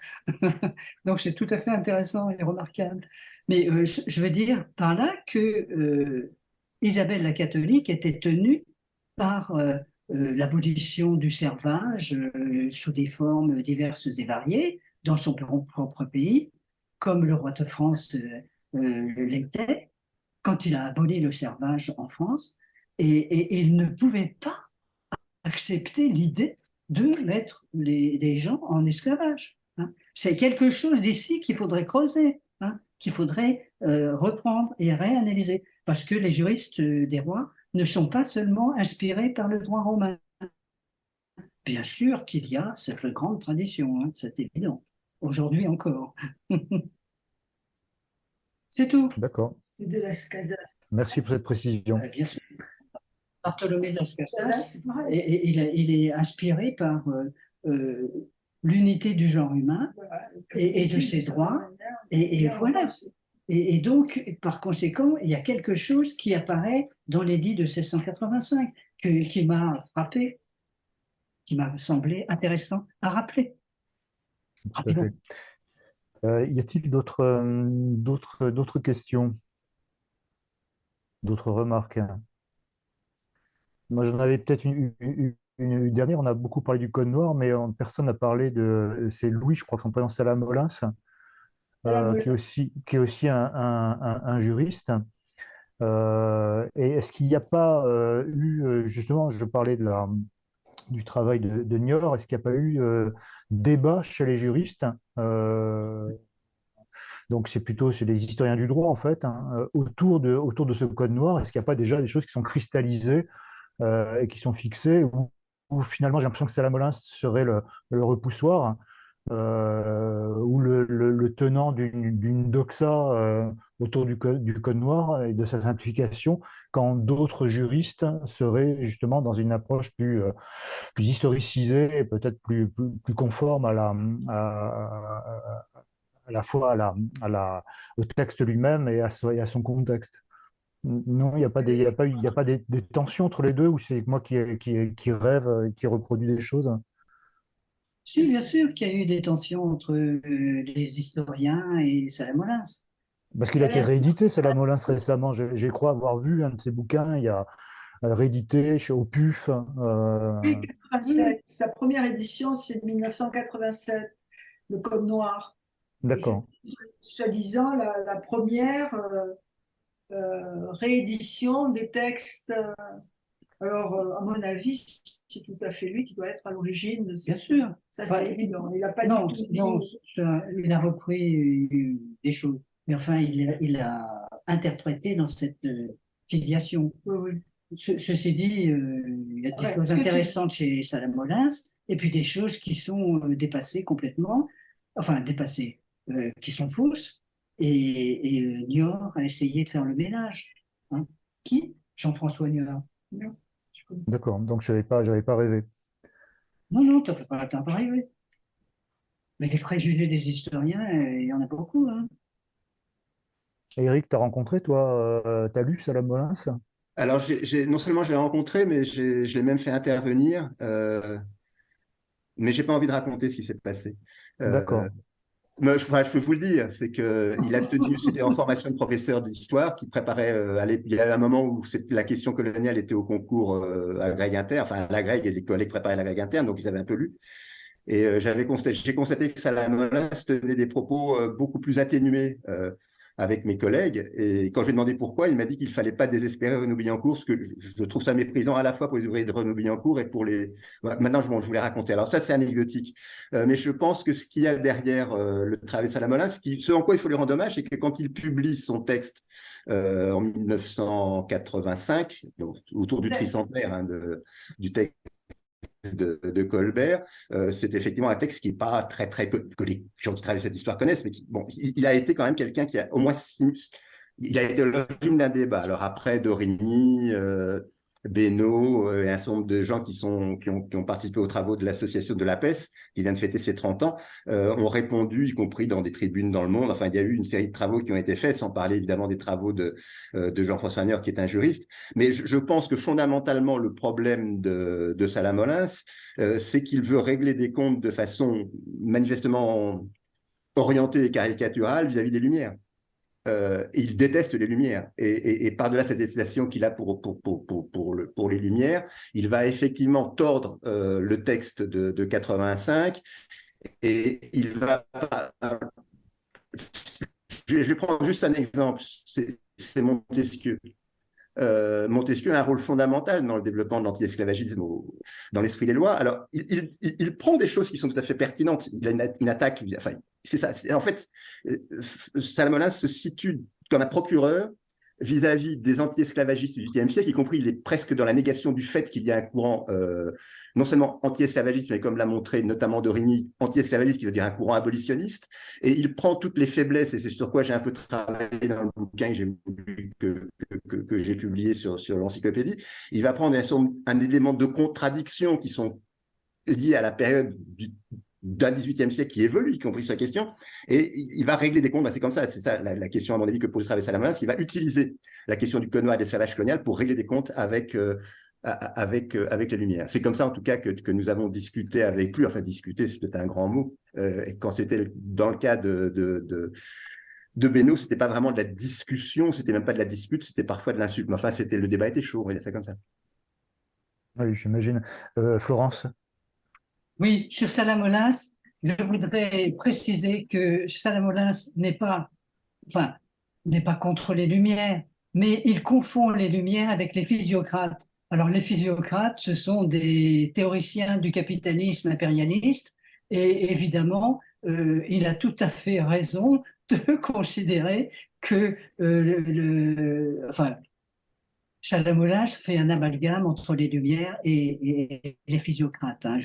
Donc c'est tout à fait intéressant et remarquable. Mais je veux dire par là que Isabelle la catholique était tenue par l'abolition du servage sous des formes diverses et variées dans son propre pays, comme le roi de France l'était quand il a aboli le servage en France, et il ne pouvait pas accepter l'idée de mettre les gens en esclavage. Hein. C'est quelque chose d'ici qu'il faudrait creuser, hein, qu'il faudrait reprendre et réanalyser, parce que les juristes des rois ne sont pas seulement inspirés par le droit romain. Bien sûr qu'il y a cette grande tradition, hein, c'est évident, aujourd'hui encore. C'est tout. D'accord. De Las Casas. Merci pour cette précision. Bien sûr. Bartholomé de Las Casas, il est inspiré par l'unité du genre humain et de ses droits. Et voilà. Et donc, par conséquent, il y a quelque chose qui apparaît dans l'édit de 1685 qui m'a frappé, qui m'a semblé intéressant à rappeler. Tout à fait. Y a-t-il d'autres questions, d'autres remarques? Moi, j'en avais peut-être une dernière. On a beaucoup parlé du Code noir, mais personne n'a parlé de. C'est Louis, je crois, son prénom, Salamolins, qui est aussi un juriste. Et est-ce qu'il n'y a pas eu, justement, je parlais du travail de Niort, est-ce qu'il n'y a pas eu débat chez les juristes? Donc c'est les historiens du droit en fait, hein, autour de ce code noir. Est-ce qu'il n'y a pas déjà des choses qui sont cristallisées et qui sont fixées, ou finalement j'ai l'impression que Salamolin serait le repoussoir, ou le tenant d'une doxa autour du code noir et de sa simplification, quand d'autres juristes seraient justement dans une approche plus historicisée et peut-être plus conforme à la fois au texte lui-même et à son contexte. Non, il n'y a pas il y a pas des tensions entre les deux, ou c'est moi qui rêve, qui reproduit des choses. Si, bien sûr qu'il y a eu des tensions entre les historiens et Salamolins. Parce qu'il a été réédité, c'est la Molins récemment. J'ai crois avoir vu un de ses bouquins, il y a réédité au PUF. Sa première édition, c'est de 1987, le Code noir. D'accord. Soi-disant la première réédition des textes. Alors, à mon avis, c'est tout à fait lui qui doit être à l'origine de Bien sûr. ça, c'est évident. Il n'a pas Non, du tout. non, il a repris des choses. Mais enfin, il a interprété dans cette filiation. Oui, oui. Ceci dit, il y a des Ouais, choses intéressantes chez Salamolins, et puis des choses qui sont dépassées complètement, enfin dépassées, qui sont fausses, et Niort a essayé de faire le ménage. Hein. Qui? Jean-François Niort. Non, D'accord. Donc j'avais pas rêvé. non, t'as pas arrivé. Mais les préjugés des historiens, il y en a beaucoup. Hein. Eric, t'as rencontré, toi, t'as lu Salam Molins? Alors, non seulement je l'ai rencontré, mais je l'ai même fait intervenir, mais j'ai pas envie de raconter ce qui s'est passé. D'accord. Mais je peux vous le dire, c'est qu'il a tenu, c'était en formation de professeur d'histoire qui préparait, il y a eu un moment où la question coloniale était au concours à Greg Inter, enfin à la Greg, et les collègues préparaient la Greg Inter, donc ils avaient un peu lu. Et j'ai constaté que Salamolin tenait des propos beaucoup plus atténués avec mes collègues. Et quand j'ai demandé pourquoi, il m'a dit qu'il ne fallait pas désespérer Renaud Billancourt, parce que je trouve ça méprisant à la fois pour les ouvriers de Renaud Billancourt et pour les... Voilà, maintenant, je voulais raconter. Alors ça, c'est anecdotique. Mais je pense que ce qu'il y a derrière le travail de Salamolin, ce en quoi il faut lui rendre hommage, c'est que quand il publie son texte en 1985, donc, autour du tricentenaire du texte de Colbert, c'est effectivement un texte qui n'est pas très que les gens qui travaillent cette histoire connaissent, mais bon, il a été quand même quelqu'un qui a au moins il a été l'origine d'un débat. Alors après, Dorigny, Benoît et un certain nombre de gens qui ont participé aux travaux de l'association de la PES, qui vient de fêter ses 30 ans, ont répondu, y compris dans des tribunes dans le monde. Enfin, il y a eu une série de travaux qui ont été faits, sans parler évidemment des travaux de Jean-François Niort, qui est un juriste. Mais je pense que fondamentalement, le problème de Salamolins, c'est qu'il veut régler des comptes de façon manifestement orientée et caricaturale vis-à-vis des Lumières. Il déteste les Lumières. Et par-delà cette détestation qu'il a pour les Lumières, il va effectivement tordre le texte de 85 et il va... Je vais prendre juste un exemple, c'est Montesquieu. Montesquieu a un rôle fondamental dans le développement de l'anti-esclavagisme dans l'esprit des lois. Alors, il prend des choses qui sont tout à fait pertinentes. Il a une attaque, enfin, c'est ça. En fait, Salamolin se situe comme un procureur vis-à-vis des anti-esclavagistes du XXe siècle, y compris il est presque dans la négation du fait qu'il y a un courant non seulement anti-esclavagiste, mais comme l'a montré notamment Dorigny, anti-esclavagiste, qui veut dire un courant abolitionniste, et il prend toutes les faiblesses, et c'est sur quoi j'ai un peu travaillé dans le bouquin que j'ai publié sur l'encyclopédie. Il va prendre un élément de contradiction qui sont liés à la période d'un XVIIIe siècle qui évolue, y compris sur la question, et il va régler des comptes. C'est comme ça, c'est ça la question, à mon avis, que pose Javier Salamanca. Il va utiliser la question du colonial et de l'esclavage colonial pour régler des comptes avec les Lumières. C'est comme ça, en tout cas, que nous avons discuté avec lui. Enfin, discuter, c'est peut-être un grand mot. Et quand c'était dans le cas de Beno, c'était pas vraiment de la discussion, c'était même pas de la dispute, c'était parfois de l'insulte. Mais enfin, le débat était chaud, on va dire ça comme ça. Oui, j'imagine. Florence? Oui, sur Salamolins, je voudrais préciser que Salamolins n'est pas contre les Lumières, mais il confond les Lumières avec les physiocrates. Alors, les physiocrates, ce sont des théoriciens du capitalisme impérialiste, et évidemment, il a tout à fait raison de considérer que Salamolins fait un amalgame entre les Lumières et les physiocrates, hein,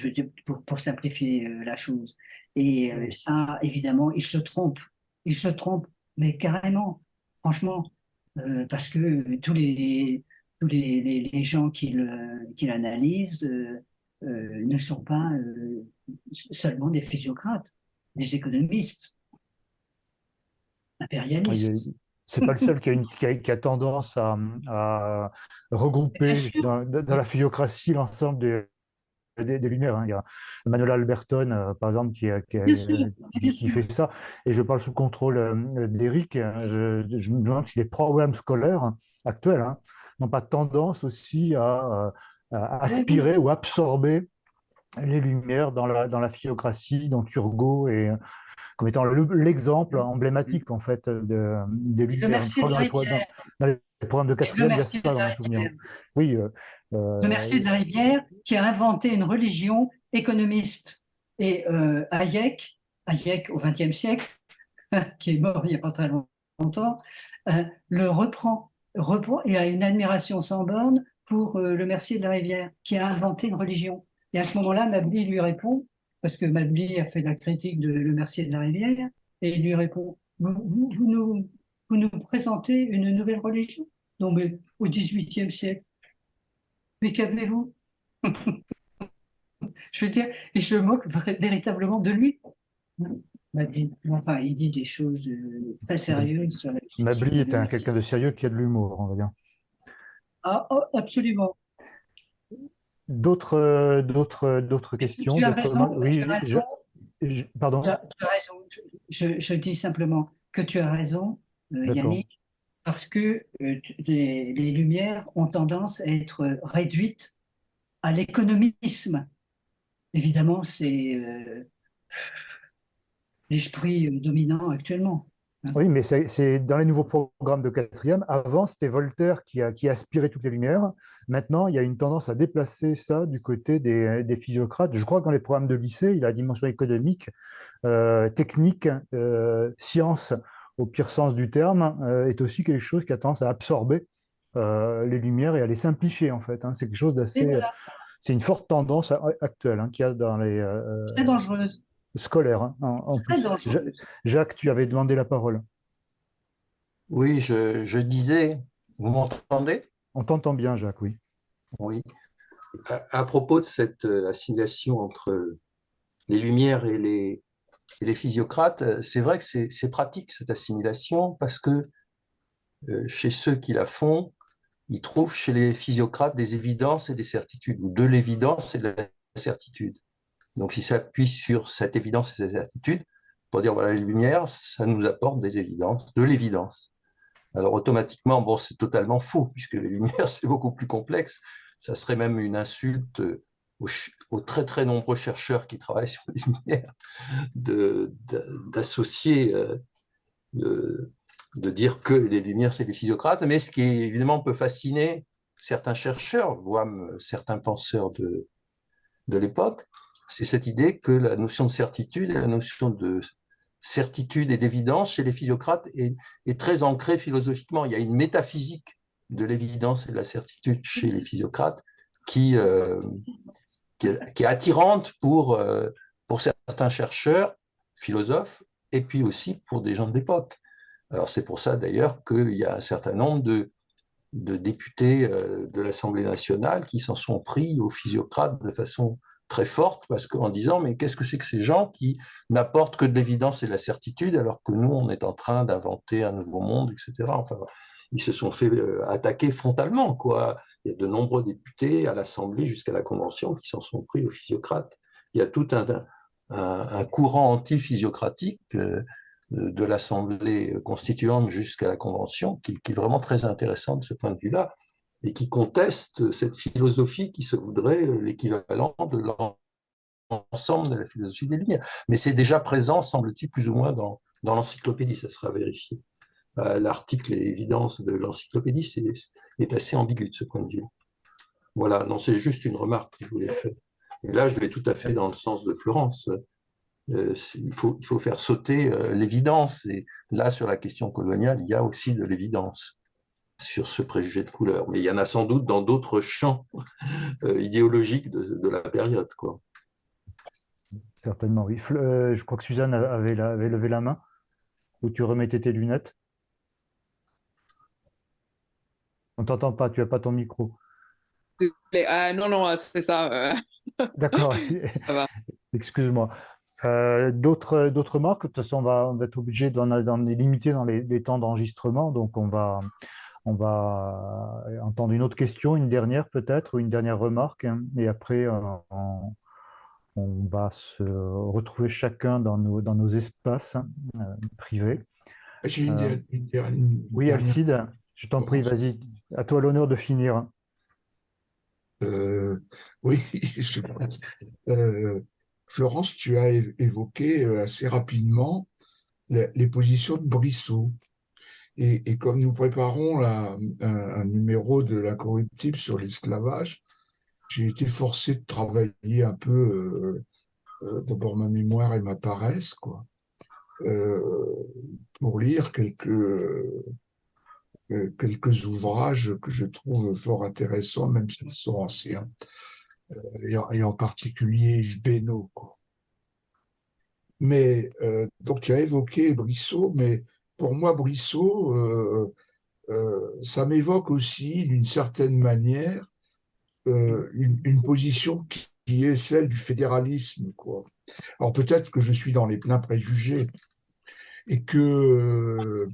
pour simplifier la chose. Et ça, évidemment, il se trompe, mais carrément, franchement, parce que tous les gens qui l'analysent ne sont pas seulement des physiocrates, des économistes impérialistes. C'est pas le seul qui a tendance à regrouper dans la physiocratie l'ensemble des Lumières, hein. Il y a Manuel Alberton, par exemple, Bien sûr, bien qui sûr. fait ça. Et je parle sous le contrôle d'Éric. Je me demande si les programmes scolaires actuels, hein, n'ont pas tendance aussi à aspirer ou absorber les Lumières dans la physiocratie, dans Turgot, et comme étant l'exemple emblématique, en fait, des Le Lumières. Je Mercier crois de que la Rivière. dans les programmes de Et le quatrième, il y a Mercier de ça dans la mon souvenir. Rivière. Oui, Le Mercier de la Rivière qui a inventé une religion économiste. Et Hayek au XXe siècle, qui est mort il n'y a pas très longtemps, le reprend et a une admiration sans borne pour le Mercier de la Rivière, qui a inventé une religion. Et à ce moment-là, Mably lui répond, parce que Mably a fait la critique de Le Mercier de la Rivière, et il lui répond, vous nous présentez une nouvelle religion? Non, mais au XVIIIe siècle. Mais qu'avez-vous? Je veux dire, et je moque véritablement de lui. Enfin, il dit des choses très sérieuses sur la critique Mably de est Le quelqu'un de sérieux qui a de l'humour, on va dire. Ah, oh, absolument. D'autres questions, Tu as d'autres raison, oui, tu as raison, pardon, tu as raison. Je dis simplement que tu as raison, d'accord. Yannick, parce que les Lumières ont tendance à être réduites à l'économisme. Évidemment, c'est l'esprit dominant actuellement. Oui, mais c'est dans les nouveaux programmes de quatrième. Avant, c'était Voltaire qui aspirait toutes les Lumières. Maintenant, il y a une tendance à déplacer ça du côté des physiocrates. Je crois que dans les programmes de lycée, il y a la dimension économique, technique, science, au pire sens du terme, est aussi quelque chose qui a tendance à absorber les Lumières et à les simplifier, en fait, hein. C'est quelque chose Et d'assez. voilà, C'est une forte tendance actuelle, hein, qu'il y a dans les très dangereuse, scolaires, hein, en très plus. dangereuse. Jacques, tu avais demandé la parole. Oui, je disais, vous m'entendez? On t'entend bien, Jacques, oui. Oui. À propos de cette assimilation entre les Lumières et les physiocrates, c'est vrai que c'est pratique cette assimilation parce que chez ceux qui la font, ils trouvent chez les physiocrates des évidences et des certitudes, ou de l'évidence et de la certitude. Donc ils s'appuient sur cette évidence et cette certitude pour dire, voilà, les Lumières, ça nous apporte des évidences, de l'évidence. Alors automatiquement, bon, c'est totalement faux, puisque les Lumières, c'est beaucoup plus complexe. Ça serait même une insulte aux très très nombreux chercheurs qui travaillent sur les Lumières d'associer, de dire que les Lumières, c'est des physiocrates. Mais ce qui évidemment peut fasciner certains chercheurs, voire certains penseurs de l'époque, c'est cette idée que la notion de certitude et la notion de certitude et d'évidence chez les physiocrates est très ancrée philosophiquement. Il y a une métaphysique de l'évidence et de la certitude chez les physiocrates qui est attirante pour certains chercheurs, philosophes, et puis aussi pour des gens de l'époque. Alors c'est pour ça d'ailleurs qu'il y a un certain nombre de députés de l'Assemblée nationale qui s'en sont pris aux physiocrates de façon très forte, parce qu'en disant, mais qu'est-ce que c'est que ces gens qui n'apportent que de l'évidence et de la certitude, alors que nous, on est en train d'inventer un nouveau monde, etc. Enfin, ils se sont fait attaquer frontalement, quoi. Il y a de nombreux députés à l'Assemblée jusqu'à la Convention qui s'en sont pris aux physiocrates. Il y a tout un courant anti-physiocratique de l'Assemblée constituante jusqu'à la Convention qui est vraiment très intéressant de ce point de vue-là et qui conteste cette philosophie qui se voudrait l'équivalent de l'ensemble de la philosophie des Lumières. Mais c'est déjà présent, semble-t-il, plus ou moins dans l'encyclopédie, ça sera vérifié. L'article et évidence de l'encyclopédie est assez ambigu de ce point de vue. Voilà, non, c'est juste une remarque que je voulais faire. Et là, je vais tout à fait dans le sens de Florence. Il faut faire sauter l'évidence. Et là, sur la question coloniale, il y a aussi de l'évidence sur ce préjugé de couleur. Mais il y en a sans doute dans d'autres champs idéologiques de la période, quoi. Certainement, oui. Je crois que Suzanne avait levé la main, ou tu remettais tes lunettes. On t'entend pas, tu n'as pas ton micro. Non, non, c'est ça. D'accord, Ça va. excuse-moi. D'autres remarques, de toute façon, on va être obligé d'en limiter dans les temps d'enregistrement, donc on va entendre une autre question, une dernière peut-être, ou une dernière remarque, hein, et après on va se retrouver chacun dans nos espaces privés. J'ai une Oui, dernière. Alcide, je t'en prie, vas-y, à toi l'honneur de finir. Oui, Florence, tu as évoqué assez rapidement les positions de Brissot. Et comme nous préparons un numéro de l'Incorruptible sur l'esclavage, j'ai été forcé de travailler un peu, d'abord ma mémoire et ma paresse, quoi, pour lire quelques ouvrages que je trouve fort intéressants, même s'ils sont anciens, et en particulier Beno, quoi. Mais donc tu as évoqué Brissot, mais pour moi Brissot, ça m'évoque aussi d'une certaine manière une position qui est celle du fédéralisme, quoi. Alors peut-être que je suis dans les pleins préjugés et que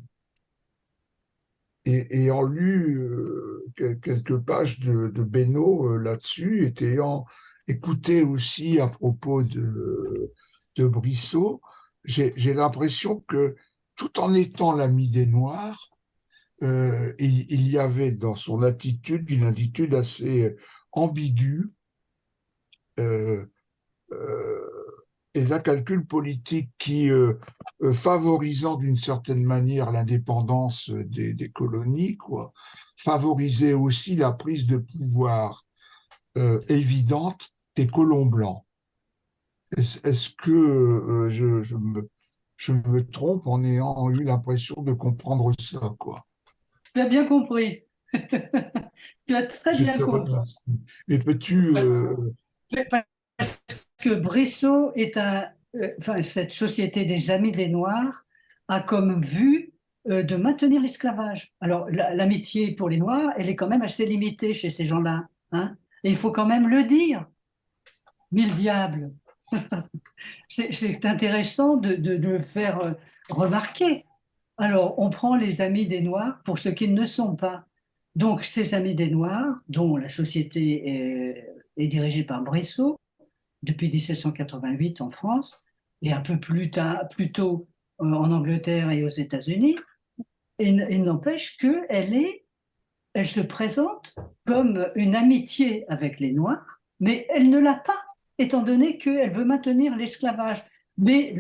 ayant lu quelques pages de Beno là-dessus, et ayant écouté aussi à propos de Brissot, j'ai l'impression que tout en étant l'ami des Noirs, il y avait dans son attitude une attitude assez ambiguë euh, euh, et d'un calcul politique qui, favorisant d'une certaine manière l'indépendance des colonies, quoi, favorisait aussi la prise de pouvoir évidente des colons blancs. Est-ce que je me trompe en ayant eu l'impression de comprendre ça, quoi? Tu as bien compris. Tu as très Je bien te compris. remercie. Mais peux-tu... Parce que Brissot est enfin, cette société des Amis des Noirs a comme but de maintenir l'esclavage. Alors, l'amitié pour les Noirs, elle est quand même assez limitée chez ces gens-là, hein. Et il faut quand même le dire. Mille diables. C'est intéressant de le faire remarquer. Alors, on prend les Amis des Noirs pour ce qu'ils ne sont pas. Donc, ces Amis des Noirs, dont la société est dirigée par Brissot, depuis 1788 en France, et un peu plus tôt en Angleterre et aux États-Unis. Il n'empêche elle se présente comme une amitié avec les Noirs, mais elle ne l'a pas, étant donné qu'elle veut maintenir l'esclavage. Mais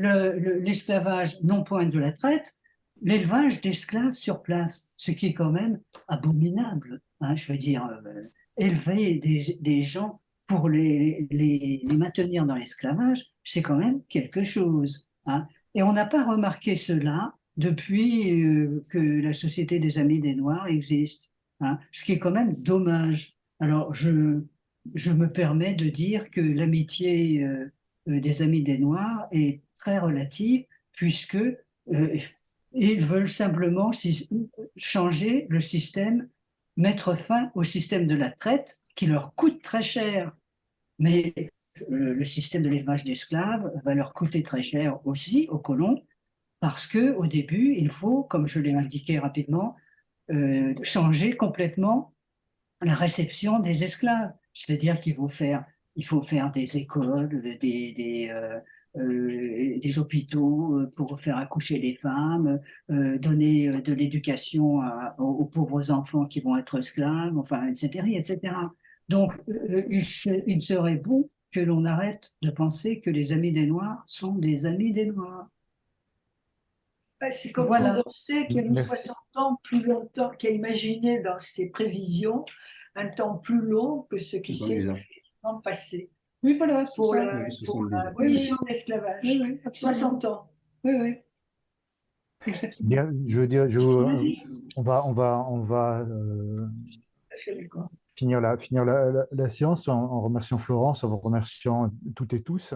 l'esclavage, non point de la traite, l'élevage d'esclaves sur place, ce qui est quand même abominable, hein, je veux dire, élever des gens pour les maintenir dans l'esclavage, c'est quand même quelque chose, hein. Et on n'a pas remarqué cela depuis que la Société des Amis des Noirs existe, hein, ce qui est quand même dommage. Alors, je me permets de dire que l'amitié des Amis des Noirs est très relative, puisque ils veulent simplement changer le système, mettre fin au système de la traite qui leur coûte très cher. Mais le système de l'élevage d'esclaves va leur coûter très cher aussi aux colons, parce que au début, il faut, comme je l'ai indiqué rapidement, changer complètement la réception des esclaves. C'est-à-dire il faut faire des écoles, des hôpitaux pour faire accoucher les femmes, donner de l'éducation aux pauvres enfants qui vont être esclaves, enfin, etc., etc. Donc, il serait bon que l'on arrête de penser que les amis des Noirs sont des amis des Noirs. C'est comme Voilà. Condorcet qui a mis Merci. 60 ans plus longtemps, qui a imaginé dans ses prévisions un temps plus long que ce qui s'est 70 ans. effectivement passé Oui, voilà, c'est pour ça. la, Oui, pour 70 la ans. abolition de l'esclavage. Oui, oui, absolument. 60 ans. Oui, oui. Exactement. Bien, je veux dire, on va Tout à fait d'accord. finir la séance en remerciant Florence, en vous remerciant toutes et tous.